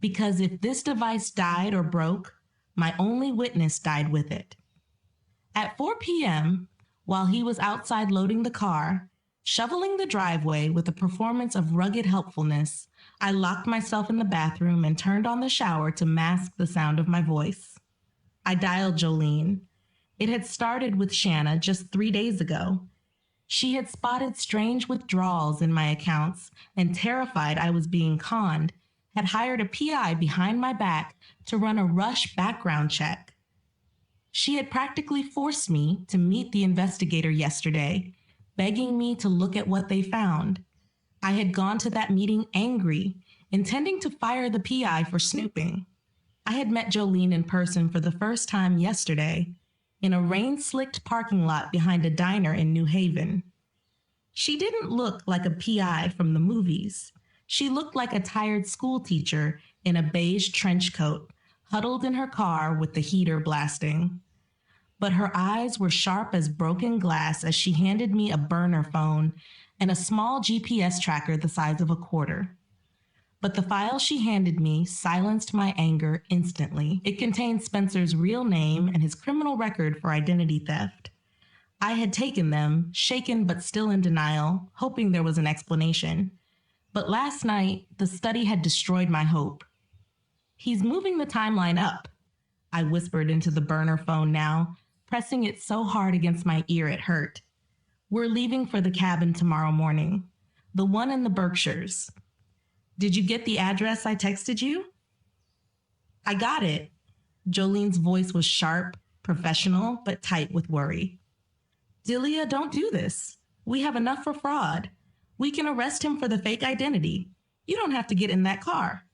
Because if this device died or broke, my only witness died with it. At 4 p.m., while he was outside loading the car, shoveling the driveway with a performance of rugged helpfulness, I locked myself in the bathroom and turned on the shower to mask the sound of my voice. I dialed Jolene. It had started with Shanna just 3 days ago. She had spotted strange withdrawals in my accounts and, terrified I was being conned, had hired a PI behind my back to run a rush background check. She had practically forced me to meet the investigator yesterday, begging me to look at what they found. I had gone to that meeting angry, intending to fire the PI for snooping. I had met Jolene in person for the first time yesterday, in a rain-slicked parking lot behind a diner in New Haven. She didn't look like a PI from the movies. She looked like a tired school teacher in a beige trench coat, huddled in her car with the heater blasting. But her eyes were sharp as broken glass as she handed me a burner phone and a small GPS tracker the size of a quarter. But the file she handed me silenced my anger instantly. It contained Spencer's real name and his criminal record for identity theft. I had taken them, shaken but still in denial, hoping there was an explanation. But last night, the study had destroyed my hope. He's moving the timeline up, I whispered into the burner phone now, pressing it so hard against my ear it hurt. We're leaving for the cabin tomorrow morning, the one in the Berkshires. Did you get the address I texted you? I got it. Jolene's voice was sharp, professional, but tight with worry. Delia, don't do this. We have enough for fraud. We can arrest him for the fake identity. You don't have to get in that car.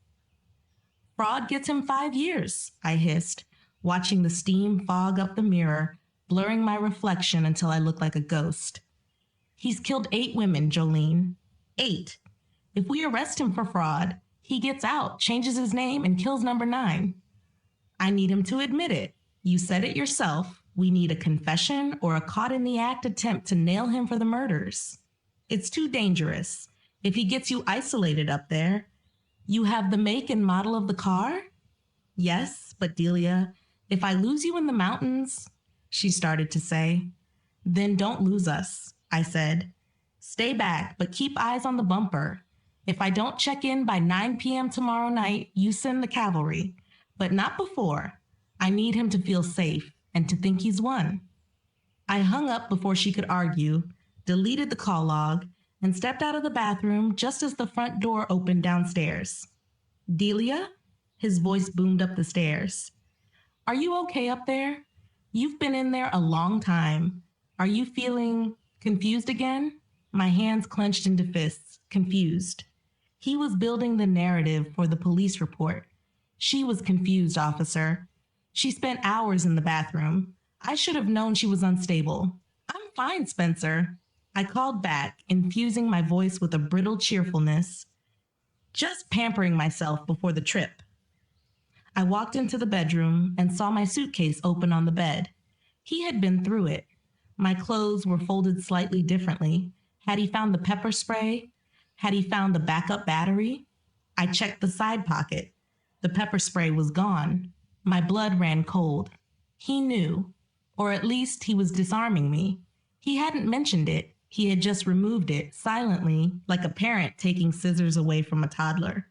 Fraud gets him 5 years, I hissed, watching the steam fog up the mirror, blurring my reflection until I looked like a ghost. He's killed 8 women, Jolene. 8. If we arrest him for fraud, he gets out, changes his name, and kills number 9. I need him to admit it. You said it yourself. We need a confession or a caught-in-the-act attempt to nail him for the murders. It's too dangerous. If he gets you isolated up there, you have the make and model of the car? Yes, but Delia, if I lose you in the mountains, she started to say. Then don't lose us, I said. Stay back, but keep eyes on the bumper. If I don't check in by 9 p.m. tomorrow night, you send the cavalry, but not before. I need him to feel safe and to think he's won. I hung up before she could argue, deleted the call log, and stepped out of the bathroom just as the front door opened downstairs. Delia? His voice boomed up the stairs. Are you okay up there? You've been in there a long time. Are you feeling confused again? My hands clenched into fists, confused. He was building the narrative for the police report. She was confused, officer. She spent hours in the bathroom. I should have known she was unstable. I'm fine, Spencer. I called back, infusing my voice with a brittle cheerfulness, just pampering myself before the trip. I walked into the bedroom and saw my suitcase open on the bed. He had been through it. My clothes were folded slightly differently. Had he found the pepper spray? Had he found the backup battery? I checked the side pocket. The pepper spray was gone. My blood ran cold. He knew, or at least he was disarming me. He hadn't mentioned it. He had just removed it, silently, like a parent taking scissors away from a toddler.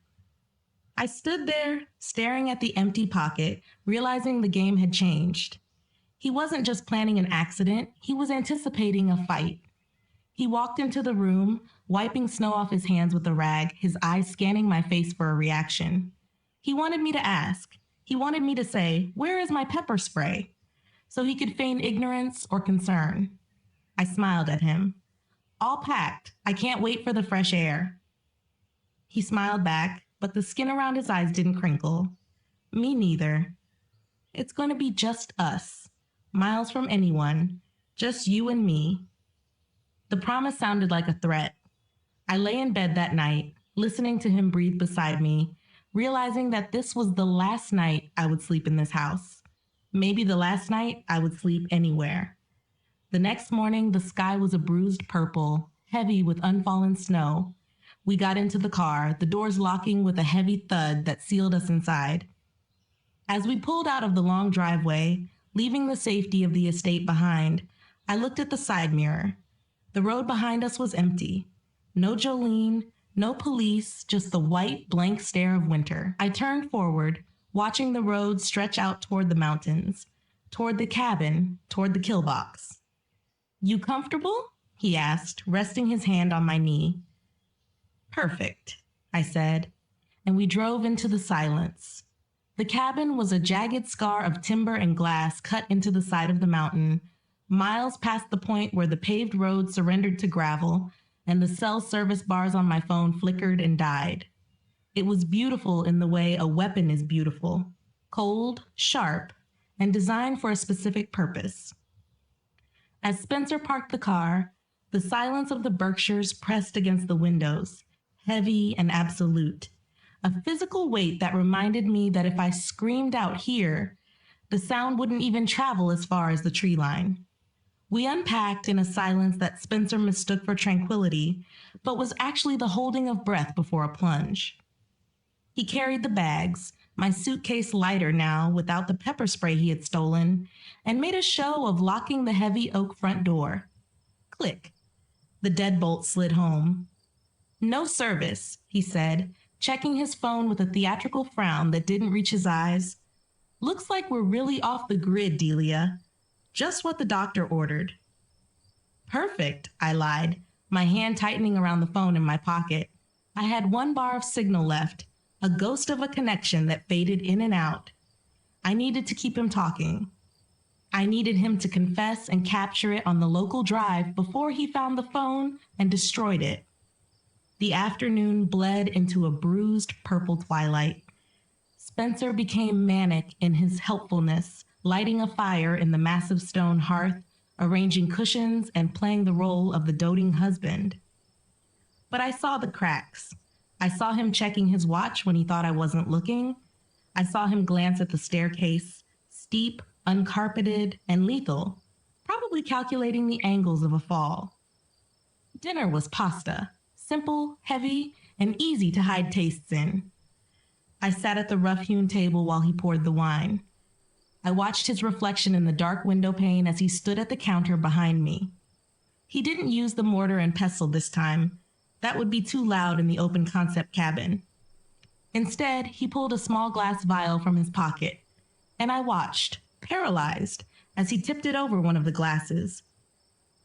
I stood there, staring at the empty pocket, realizing the game had changed. He wasn't just planning an accident, he was anticipating a fight. He walked into the room, wiping snow off his hands with a rag, his eyes scanning my face for a reaction. He wanted me to ask. He wanted me to say, "Where is my pepper spray?" So he could feign ignorance or concern. I smiled at him. "All packed. I can't wait for the fresh air." He smiled back, but the skin around his eyes didn't crinkle. Me neither. "It's going to be just us. Miles from anyone. Just you and me." The promise sounded like a threat. I lay in bed that night, listening to him breathe beside me, realizing that this was the last night I would sleep in this house. Maybe the last night I would sleep anywhere. The next morning, the sky was a bruised purple, heavy with unfallen snow. We got into the car, the doors locking with a heavy thud that sealed us inside. As we pulled out of the long driveway, leaving the safety of the estate behind, I looked at the side mirror. The road behind us was empty. No Jolene, no police, just the white, blank stare of winter. I turned forward, watching the road stretch out toward the mountains, toward the cabin, toward the kill box. "You comfortable?" he asked, resting his hand on my knee. "Perfect," I said, and we drove into the silence. The cabin was a jagged scar of timber and glass cut into the side of the mountain, miles past the point where the paved road surrendered to gravel and the cell service bars on my phone flickered and died. It was beautiful in the way a weapon is beautiful, cold, sharp, and designed for a specific purpose. As Spencer parked the car, the silence of the Berkshires pressed against the windows, heavy and absolute, a physical weight that reminded me that if I screamed out here, the sound wouldn't even travel as far as the tree line. We unpacked in a silence that Spencer mistook for tranquility, but was actually the holding of breath before a plunge. He carried the bags, my suitcase lighter now without the pepper spray he had stolen, and made a show of locking the heavy oak front door. Click. The deadbolt slid home. "No service," he said, checking his phone with a theatrical frown that didn't reach his eyes. "Looks like we're really off the grid, Delia. Just what the doctor ordered." "Perfect," I lied, my hand tightening around the phone in my pocket. I had one bar of signal left, a ghost of a connection that faded in and out. I needed to keep him talking. I needed him to confess and capture it on the local drive before he found the phone and destroyed it. The afternoon bled into a bruised purple twilight. Spencer became manic in his helpfulness, lighting a fire in the massive stone hearth, arranging cushions, and playing the role of the doting husband. But I saw the cracks. I saw him checking his watch when he thought I wasn't looking. I saw him glance at the staircase, steep, uncarpeted, and lethal, probably calculating the angles of a fall. Dinner was pasta, simple, heavy, and easy to hide tastes in. I sat at the rough-hewn table while he poured the wine. I watched his reflection in the dark window pane as he stood at the counter behind me. He didn't use the mortar and pestle this time. That would be too loud in the open concept cabin. Instead, he pulled a small glass vial from his pocket, and I watched, paralyzed, as he tipped it over one of the glasses.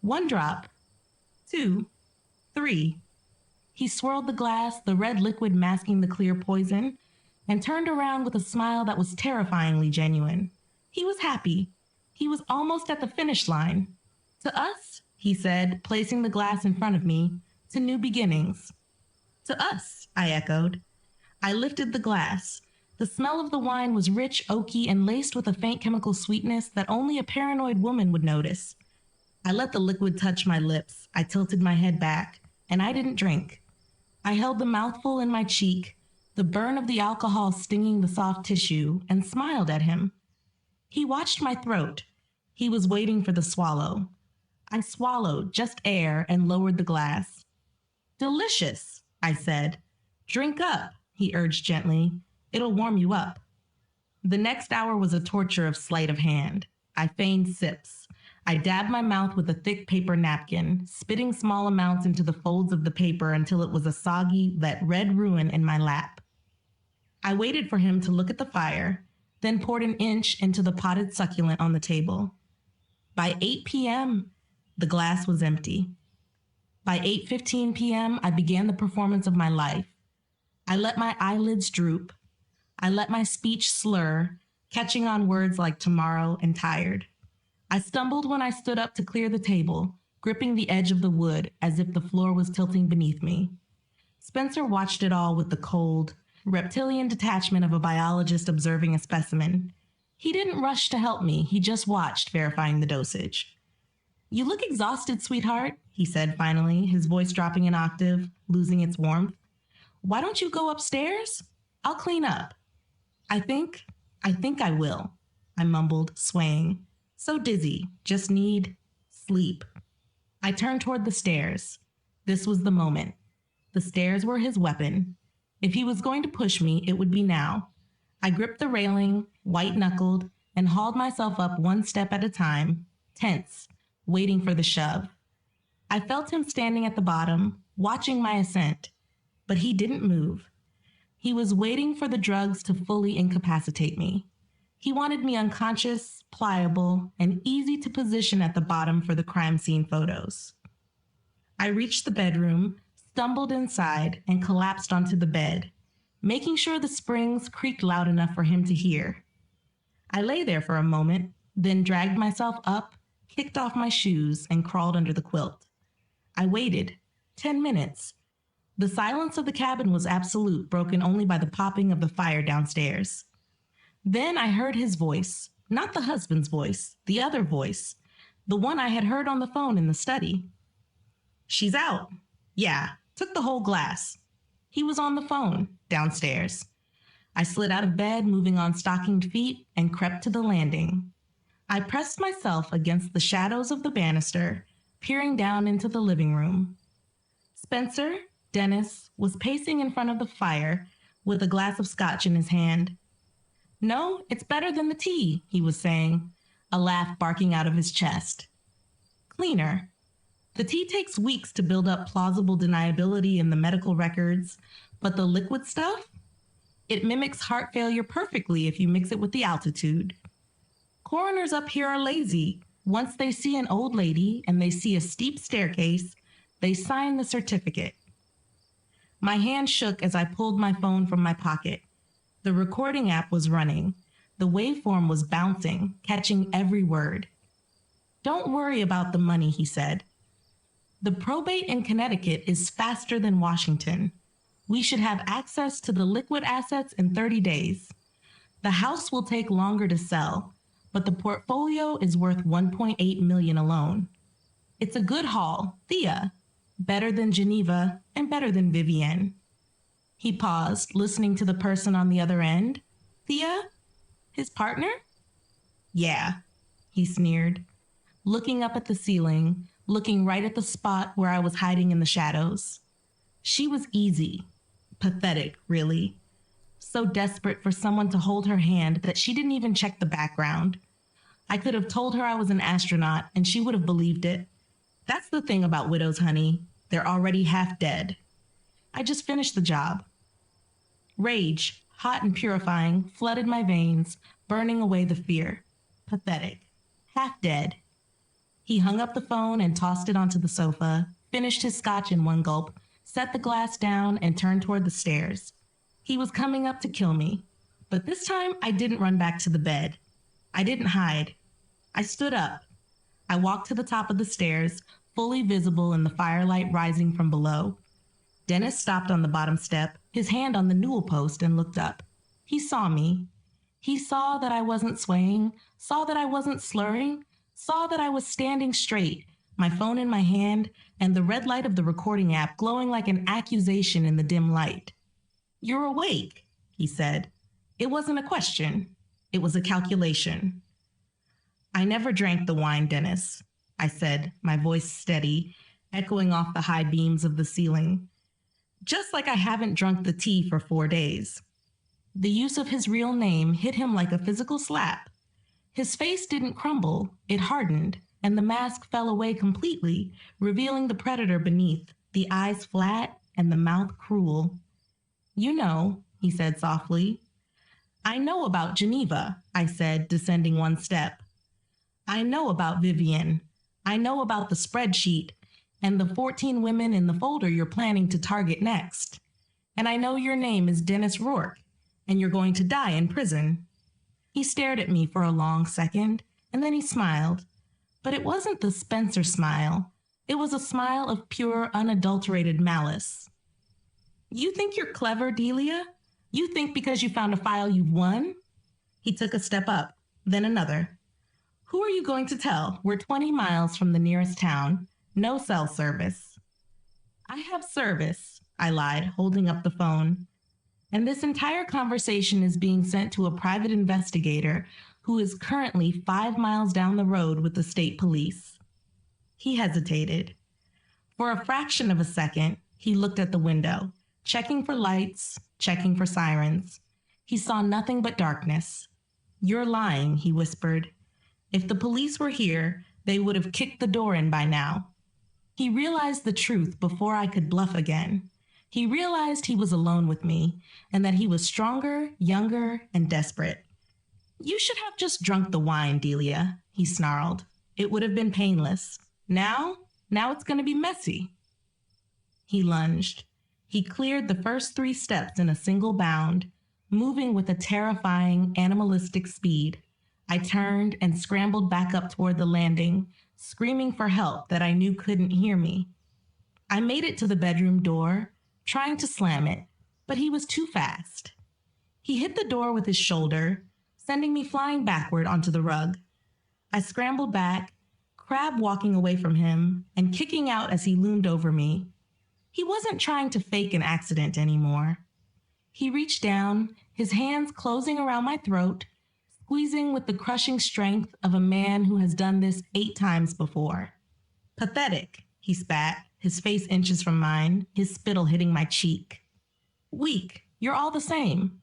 1 drop, 2, 3. He swirled the glass, the red liquid masking the clear poison, and turned around with a smile that was terrifyingly genuine. He was happy. He was almost at the finish line. "To us," he said, placing the glass in front of me, "to new beginnings." "To us," I echoed. I lifted the glass. The smell of the wine was rich, oaky, and laced with a faint chemical sweetness that only a paranoid woman would notice. I let the liquid touch my lips. I tilted my head back, and I didn't drink. I held the mouthful in my cheek, the burn of the alcohol stinging the soft tissue, and smiled at him. He watched my throat. He was waiting for the swallow. I swallowed, just air, and lowered the glass. Delicious, I said. Drink up, he urged gently. It'll warm you up. The next hour was a torture of sleight of hand. I feigned sips. I dabbed my mouth with a thick paper napkin, spitting small amounts into the folds of the paper until it was a soggy, red ruin in my lap. I waited for him to look at the fire, then poured an inch into the potted succulent on the table. By 8 p.m., the glass was empty. By 8:15 p.m., I began the performance of my life. I let my eyelids droop. I let my speech slur, catching on words like tomorrow and tired. I stumbled when I stood up to clear the table, gripping the edge of the wood as if the floor was tilting beneath me. Spencer watched it all with the cold, reptilian detachment of a biologist observing a specimen. He didn't rush to help me, he just watched, verifying the dosage. You look exhausted, sweetheart, he said finally, his voice dropping an octave, losing its warmth. Why don't you go upstairs? I'll clean up. I think I will, I mumbled, swaying. So dizzy, just need sleep. I turned toward the stairs. This was the moment. The stairs were his weapon. If he was going to push me, it would be now. I gripped the railing, white-knuckled, and hauled myself up one step at a time, tense, waiting for the shove. I felt him standing at the bottom, watching my ascent, but he didn't move. He was waiting for the drugs to fully incapacitate me. He wanted me unconscious, pliable, and easy to position at the bottom for the crime scene photos. I reached the bedroom, stumbled inside, and collapsed onto the bed, making sure the springs creaked loud enough for him to hear. I lay there for a moment, then dragged myself up, kicked off my shoes, and crawled under the quilt. I waited 10 minutes. The silence of the cabin was absolute, broken only by the popping of the fire downstairs. Then I heard his voice, not the husband's voice, the other voice, the one I had heard on the phone in the study. She's out. Yeah, took the whole glass. He was on the phone, downstairs. I slid out of bed, moving on stockinged feet, and crept to the landing. I pressed myself against the shadows of the banister, peering down into the living room. Spencer, Dennis, was pacing in front of the fire with a glass of scotch in his hand. No, it's better than the tea, he was saying, a laugh barking out of his chest. Cleaner. The tea takes weeks to build up plausible deniability in the medical records, but the liquid stuff? It mimics heart failure perfectly if you mix it with the altitude. Coroners up here are lazy. Once they see an old lady and they see a steep staircase, they sign the certificate. My hand shook as I pulled my phone from my pocket. The recording app was running. The waveform was bouncing, catching every word. Don't worry about the money, he said. The probate in Connecticut is faster than Washington. We should have access to the liquid assets in 30 days. The house will take longer to sell, but the portfolio is worth $1.8 million alone. It's a good haul, Thea. Better than Geneva and better than Vivienne. He paused, listening to the person on the other end. Thea? His partner? Yeah, he sneered, looking up at the ceiling, looking right at the spot where I was hiding in the shadows. She was easy. Pathetic, really. So desperate for someone to hold her hand that she didn't even check the background. I could have told her I was an astronaut and she would have believed it. That's the thing about widows, honey. They're already half dead. I just finished the job. Rage, hot and purifying, flooded my veins, burning away the fear. Pathetic. Half dead. He hung up the phone and tossed it onto the sofa, finished his scotch in one gulp, set the glass down, and turned toward the stairs. He was coming up to kill me. But this time, I didn't run back to the bed. I didn't hide. I stood up. I walked to the top of the stairs, fully visible in the firelight rising from below. Dennis stopped on the bottom step, his hand on the newel post, and looked up. He saw me. He saw that I wasn't swaying, saw that I wasn't slurring, saw that I was standing straight, my phone in my hand, and the red light of the recording app glowing like an accusation in the dim light. "You're awake," he said. It wasn't a question. It was a calculation. "I never drank the wine, Dennis," I said, my voice steady, echoing off the high beams of the ceiling. "Just like I haven't drunk the tea for 4 days." The use of his real name hit him like a physical slap. His face didn't crumble, it hardened, and the mask fell away completely, revealing the predator beneath, the eyes flat and the mouth cruel. "You know," he said softly. "I know about Geneva," I said, descending one step. "I know about Vivian. I know about the spreadsheet and the 14 women in the folder you're planning to target next. And I know your name is Dennis Rourke, and you're going to die in prison." He stared at me for a long second, and then he smiled. But it wasn't the Spencer smile. It was a smile of pure, unadulterated malice. "You think you're clever, Delia? You think because you found a file you've won?" He took a step up, then another. "Who are you going to tell? We're 20 miles from the nearest town. No cell service." "I have service," I lied, holding up the phone. "And this entire conversation is being sent to a private investigator who is currently 5 miles down the road with the state police." He hesitated. For a fraction of a second, he looked at the window, checking for lights, checking for sirens. He saw nothing but darkness. "You're lying," he whispered. "If the police were here, they would have kicked the door in by now." He realized the truth before I could bluff again. He realized he was alone with me, and that he was stronger, younger, and desperate. "You should have just drunk the wine, Delia," he snarled. "It would have been painless. Now it's going to be messy." He lunged. He cleared the first 3 steps in a single bound, moving with a terrifying, animalistic speed. I turned and scrambled back up toward the landing, screaming for help that I knew couldn't hear me. I made it to the bedroom door, trying to slam it, but he was too fast. He hit the door with his shoulder, sending me flying backward onto the rug. I scrambled back, crab walking away from him and kicking out as he loomed over me. He wasn't trying to fake an accident anymore. He reached down, his hands closing around my throat, squeezing with the crushing strength of a man who has done this 8 times before. "Pathetic," he spat, his face inches from mine, his spittle hitting my cheek. "Weak, you're all the same."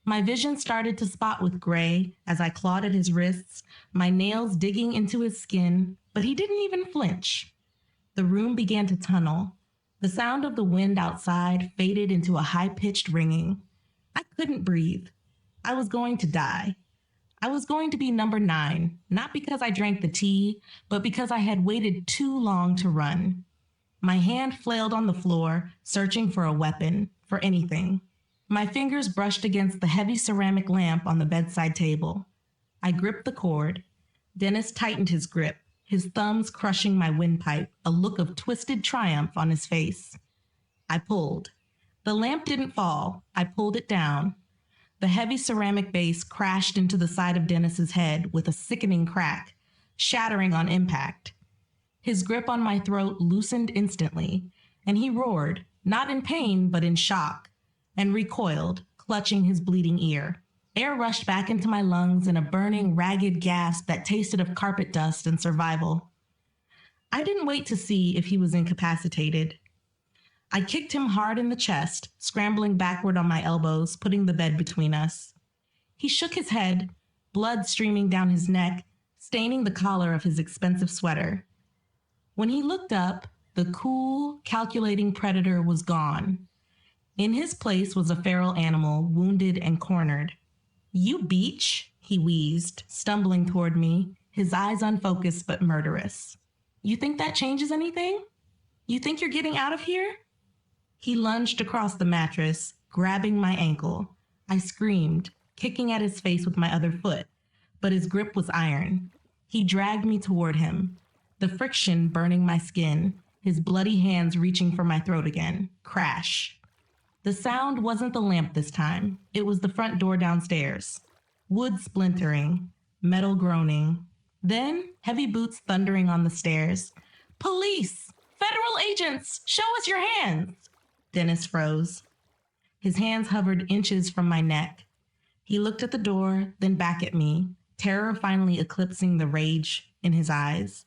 My vision started to spot with gray as I clawed at his wrists, my nails digging into his skin, but he didn't even flinch. The room began to tunnel. The sound of the wind outside faded into a high-pitched ringing. I couldn't breathe. I was going to die. I was going to be number 9, not because I drank the tea, but because I had waited too long to run. My hand flailed on the floor, searching for a weapon, for anything. My fingers brushed against the heavy ceramic lamp on the bedside table. I gripped the cord. Dennis tightened his grip, his thumbs crushing my windpipe, a look of twisted triumph on his face. I pulled. The lamp didn't fall. I pulled it down. The heavy ceramic base crashed into the side of Dennis's head with a sickening crack, shattering on impact. His grip on my throat loosened instantly, and he roared, not in pain but in shock, and recoiled, clutching his bleeding ear. Air rushed back into my lungs in a burning, ragged gasp that tasted of carpet dust and survival. I didn't wait to see if he was incapacitated. I kicked him hard in the chest, scrambling backward on my elbows, putting the bed between us. He shook his head, blood streaming down his neck, staining the collar of his expensive sweater. When he looked up, the cool, calculating predator was gone. In his place was a feral animal, wounded and cornered. "You beach," he wheezed, stumbling toward me, his eyes unfocused but murderous. "You think that changes anything? You think you're getting out of here?" He lunged across the mattress, grabbing my ankle. I screamed, kicking at his face with my other foot, but his grip was iron. He dragged me toward him, the friction burning my skin, his bloody hands reaching for my throat again. Crash. The sound wasn't the lamp this time. It was the front door downstairs. Wood splintering, metal groaning. Then, heavy boots thundering on the stairs. Police! Federal agents! Show us your hands! Dennis froze. His hands hovered inches from my neck. He looked at the door, then back at me, terror finally eclipsing the rage in his eyes.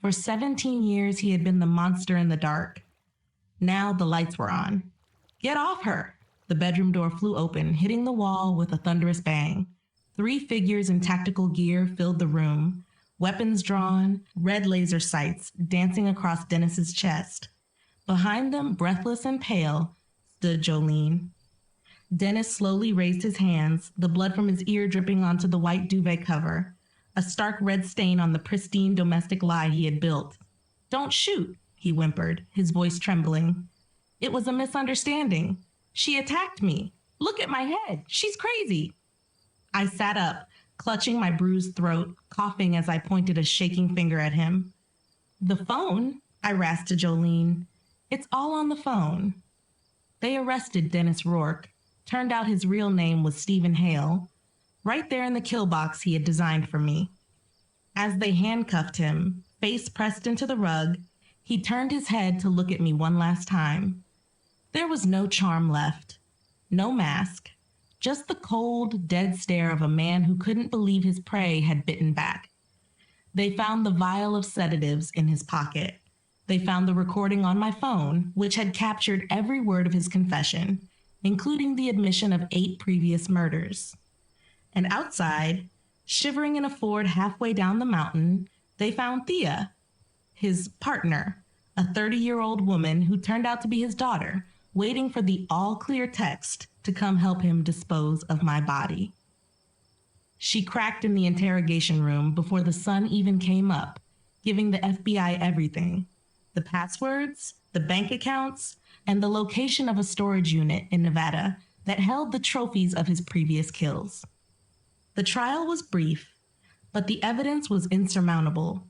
For 17 years, he had been the monster in the dark. Now the lights were on. Get off her! The bedroom door flew open, hitting the wall with a thunderous bang. 3 figures in tactical gear filled the room, weapons drawn, red laser sights dancing across Dennis's chest. Behind them, breathless and pale, stood Jolene. Dennis slowly raised his hands, the blood from his ear dripping onto the white duvet cover, a stark red stain on the pristine domestic lie he had built. Don't shoot, he whimpered, his voice trembling. It was a misunderstanding. She attacked me. Look at my head. She's crazy. I sat up, clutching my bruised throat, coughing as I pointed a shaking finger at him. The phone? I rasped to Jolene. It's all on the phone. They arrested Dennis Rourke. Turned out his real name was Stephen Hale. Right there in the kill box he had designed for me. As they handcuffed him, face pressed into the rug, he turned his head to look at me one last time. There was no charm left. No mask. Just the cold, dead stare of a man who couldn't believe his prey had bitten back. They found the vial of sedatives in his pocket. They found the recording on my phone, which had captured every word of his confession, including the admission of 8 previous murders. And outside, shivering in a Ford halfway down the mountain, they found Thea, his partner, a 30-year-old woman who turned out to be his daughter, waiting for the all-clear text to come help him dispose of my body. She cracked in the interrogation room before the sun even came up, giving the FBI everything: the passwords, the bank accounts, and the location of a storage unit in Nevada that held the trophies of his previous kills. The trial was brief, but the evidence was insurmountable.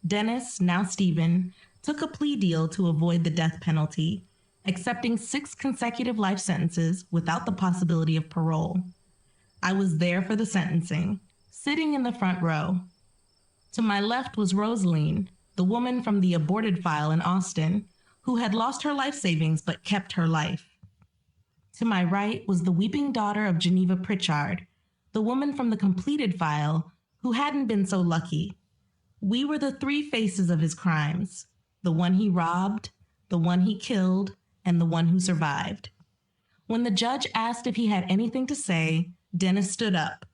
Dennis, now Stephen, took a plea deal to avoid the death penalty, accepting 6 consecutive life sentences without the possibility of parole. I was there for the sentencing, sitting in the front row. To my left was Rosaline, the woman from the aborted file in Austin, who had lost her life savings but kept her life. To my right was the weeping daughter of Geneva Pritchard, the woman from the completed file who hadn't been so lucky. We were the 3 faces of his crimes: the one he robbed, the one he killed, and the one who survived. When the judge asked if he had anything to say, Dennis stood up.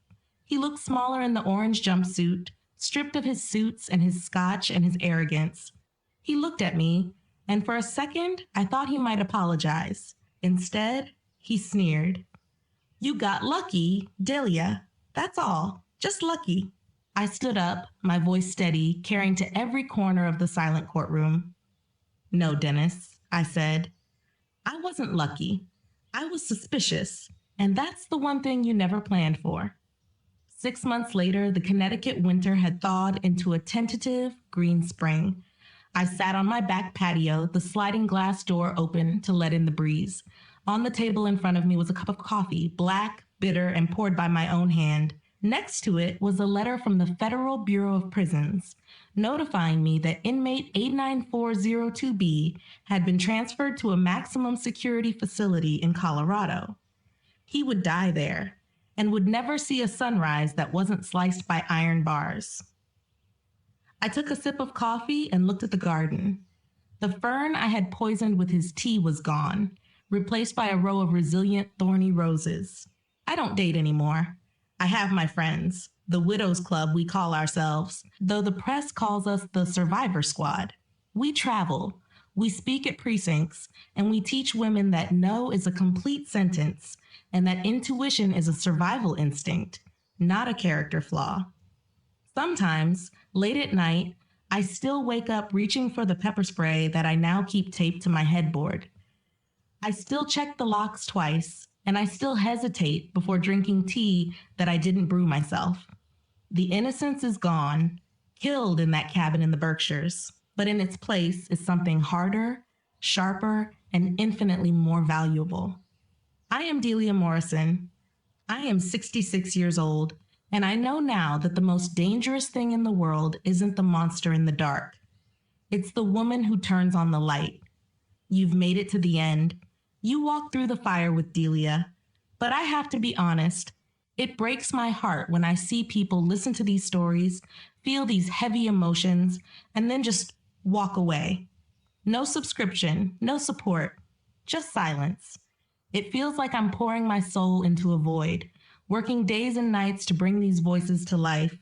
He looked smaller in the orange jumpsuit, stripped of his suits and his scotch and his arrogance. He looked at me, and for a second, I thought he might apologize. Instead, he sneered. You got lucky, Delia. That's all. Just lucky. I stood up, my voice steady, carrying to every corner of the silent courtroom. No, Dennis, I said. I wasn't lucky. I was suspicious, and that's the one thing you never planned for. 6 months later, the Connecticut winter had thawed into a tentative green spring. I sat on my back patio, the sliding glass door open to let in the breeze. On the table in front of me was a cup of coffee, black, bitter, and poured by my own hand. Next to it was a letter from the Federal Bureau of Prisons, notifying me that inmate 89402B had been transferred to a maximum security facility in Colorado. He would die there, and would never see a sunrise that wasn't sliced by iron bars. I took a sip of coffee and looked at the garden. The fern I had poisoned with his tea was gone, replaced by a row of resilient, thorny roses. I don't date anymore. I have my friends, the Widows Club we call ourselves, though the press calls us the Survivor Squad. We travel, we speak at precincts, and we teach women that no is a complete sentence, and that intuition is a survival instinct, not a character flaw. Sometimes, late at night, I still wake up reaching for the pepper spray that I now keep taped to my headboard. I still check the locks twice, and I still hesitate before drinking tea that I didn't brew myself. The innocence is gone, killed in that cabin in the Berkshires, but in its place is something harder, sharper, and infinitely more valuable. I am Delia Morrison. I am 66 years old, and I know now that the most dangerous thing in the world isn't the monster in the dark. It's the woman who turns on the light. You've made it to the end. You walked through the fire with Delia. But I have to be honest, it breaks my heart when I see people listen to these stories, feel these heavy emotions, and then just walk away. No subscription, no support, just silence. It feels like I'm pouring my soul into a void, working days and nights to bring these voices to life,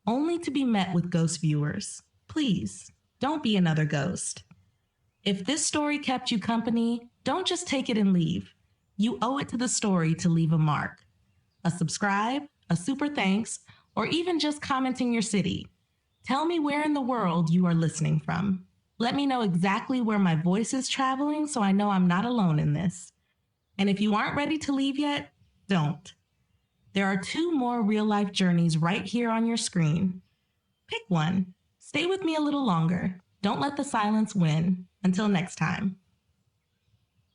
only to be met with ghost viewers. Please, don't be another ghost. If this story kept you company, don't just take it and leave. You owe it to the story to leave a mark. A subscribe, a super thanks, or even just commenting your city. Tell me where in the world you are listening from. Let me know exactly where my voice is traveling so I know I'm not alone in this. And if you aren't ready to leave yet, don't. There are 2 more real-life journeys right here on your screen. Pick one. Stay with me a little longer. Don't let the silence win. Until next time.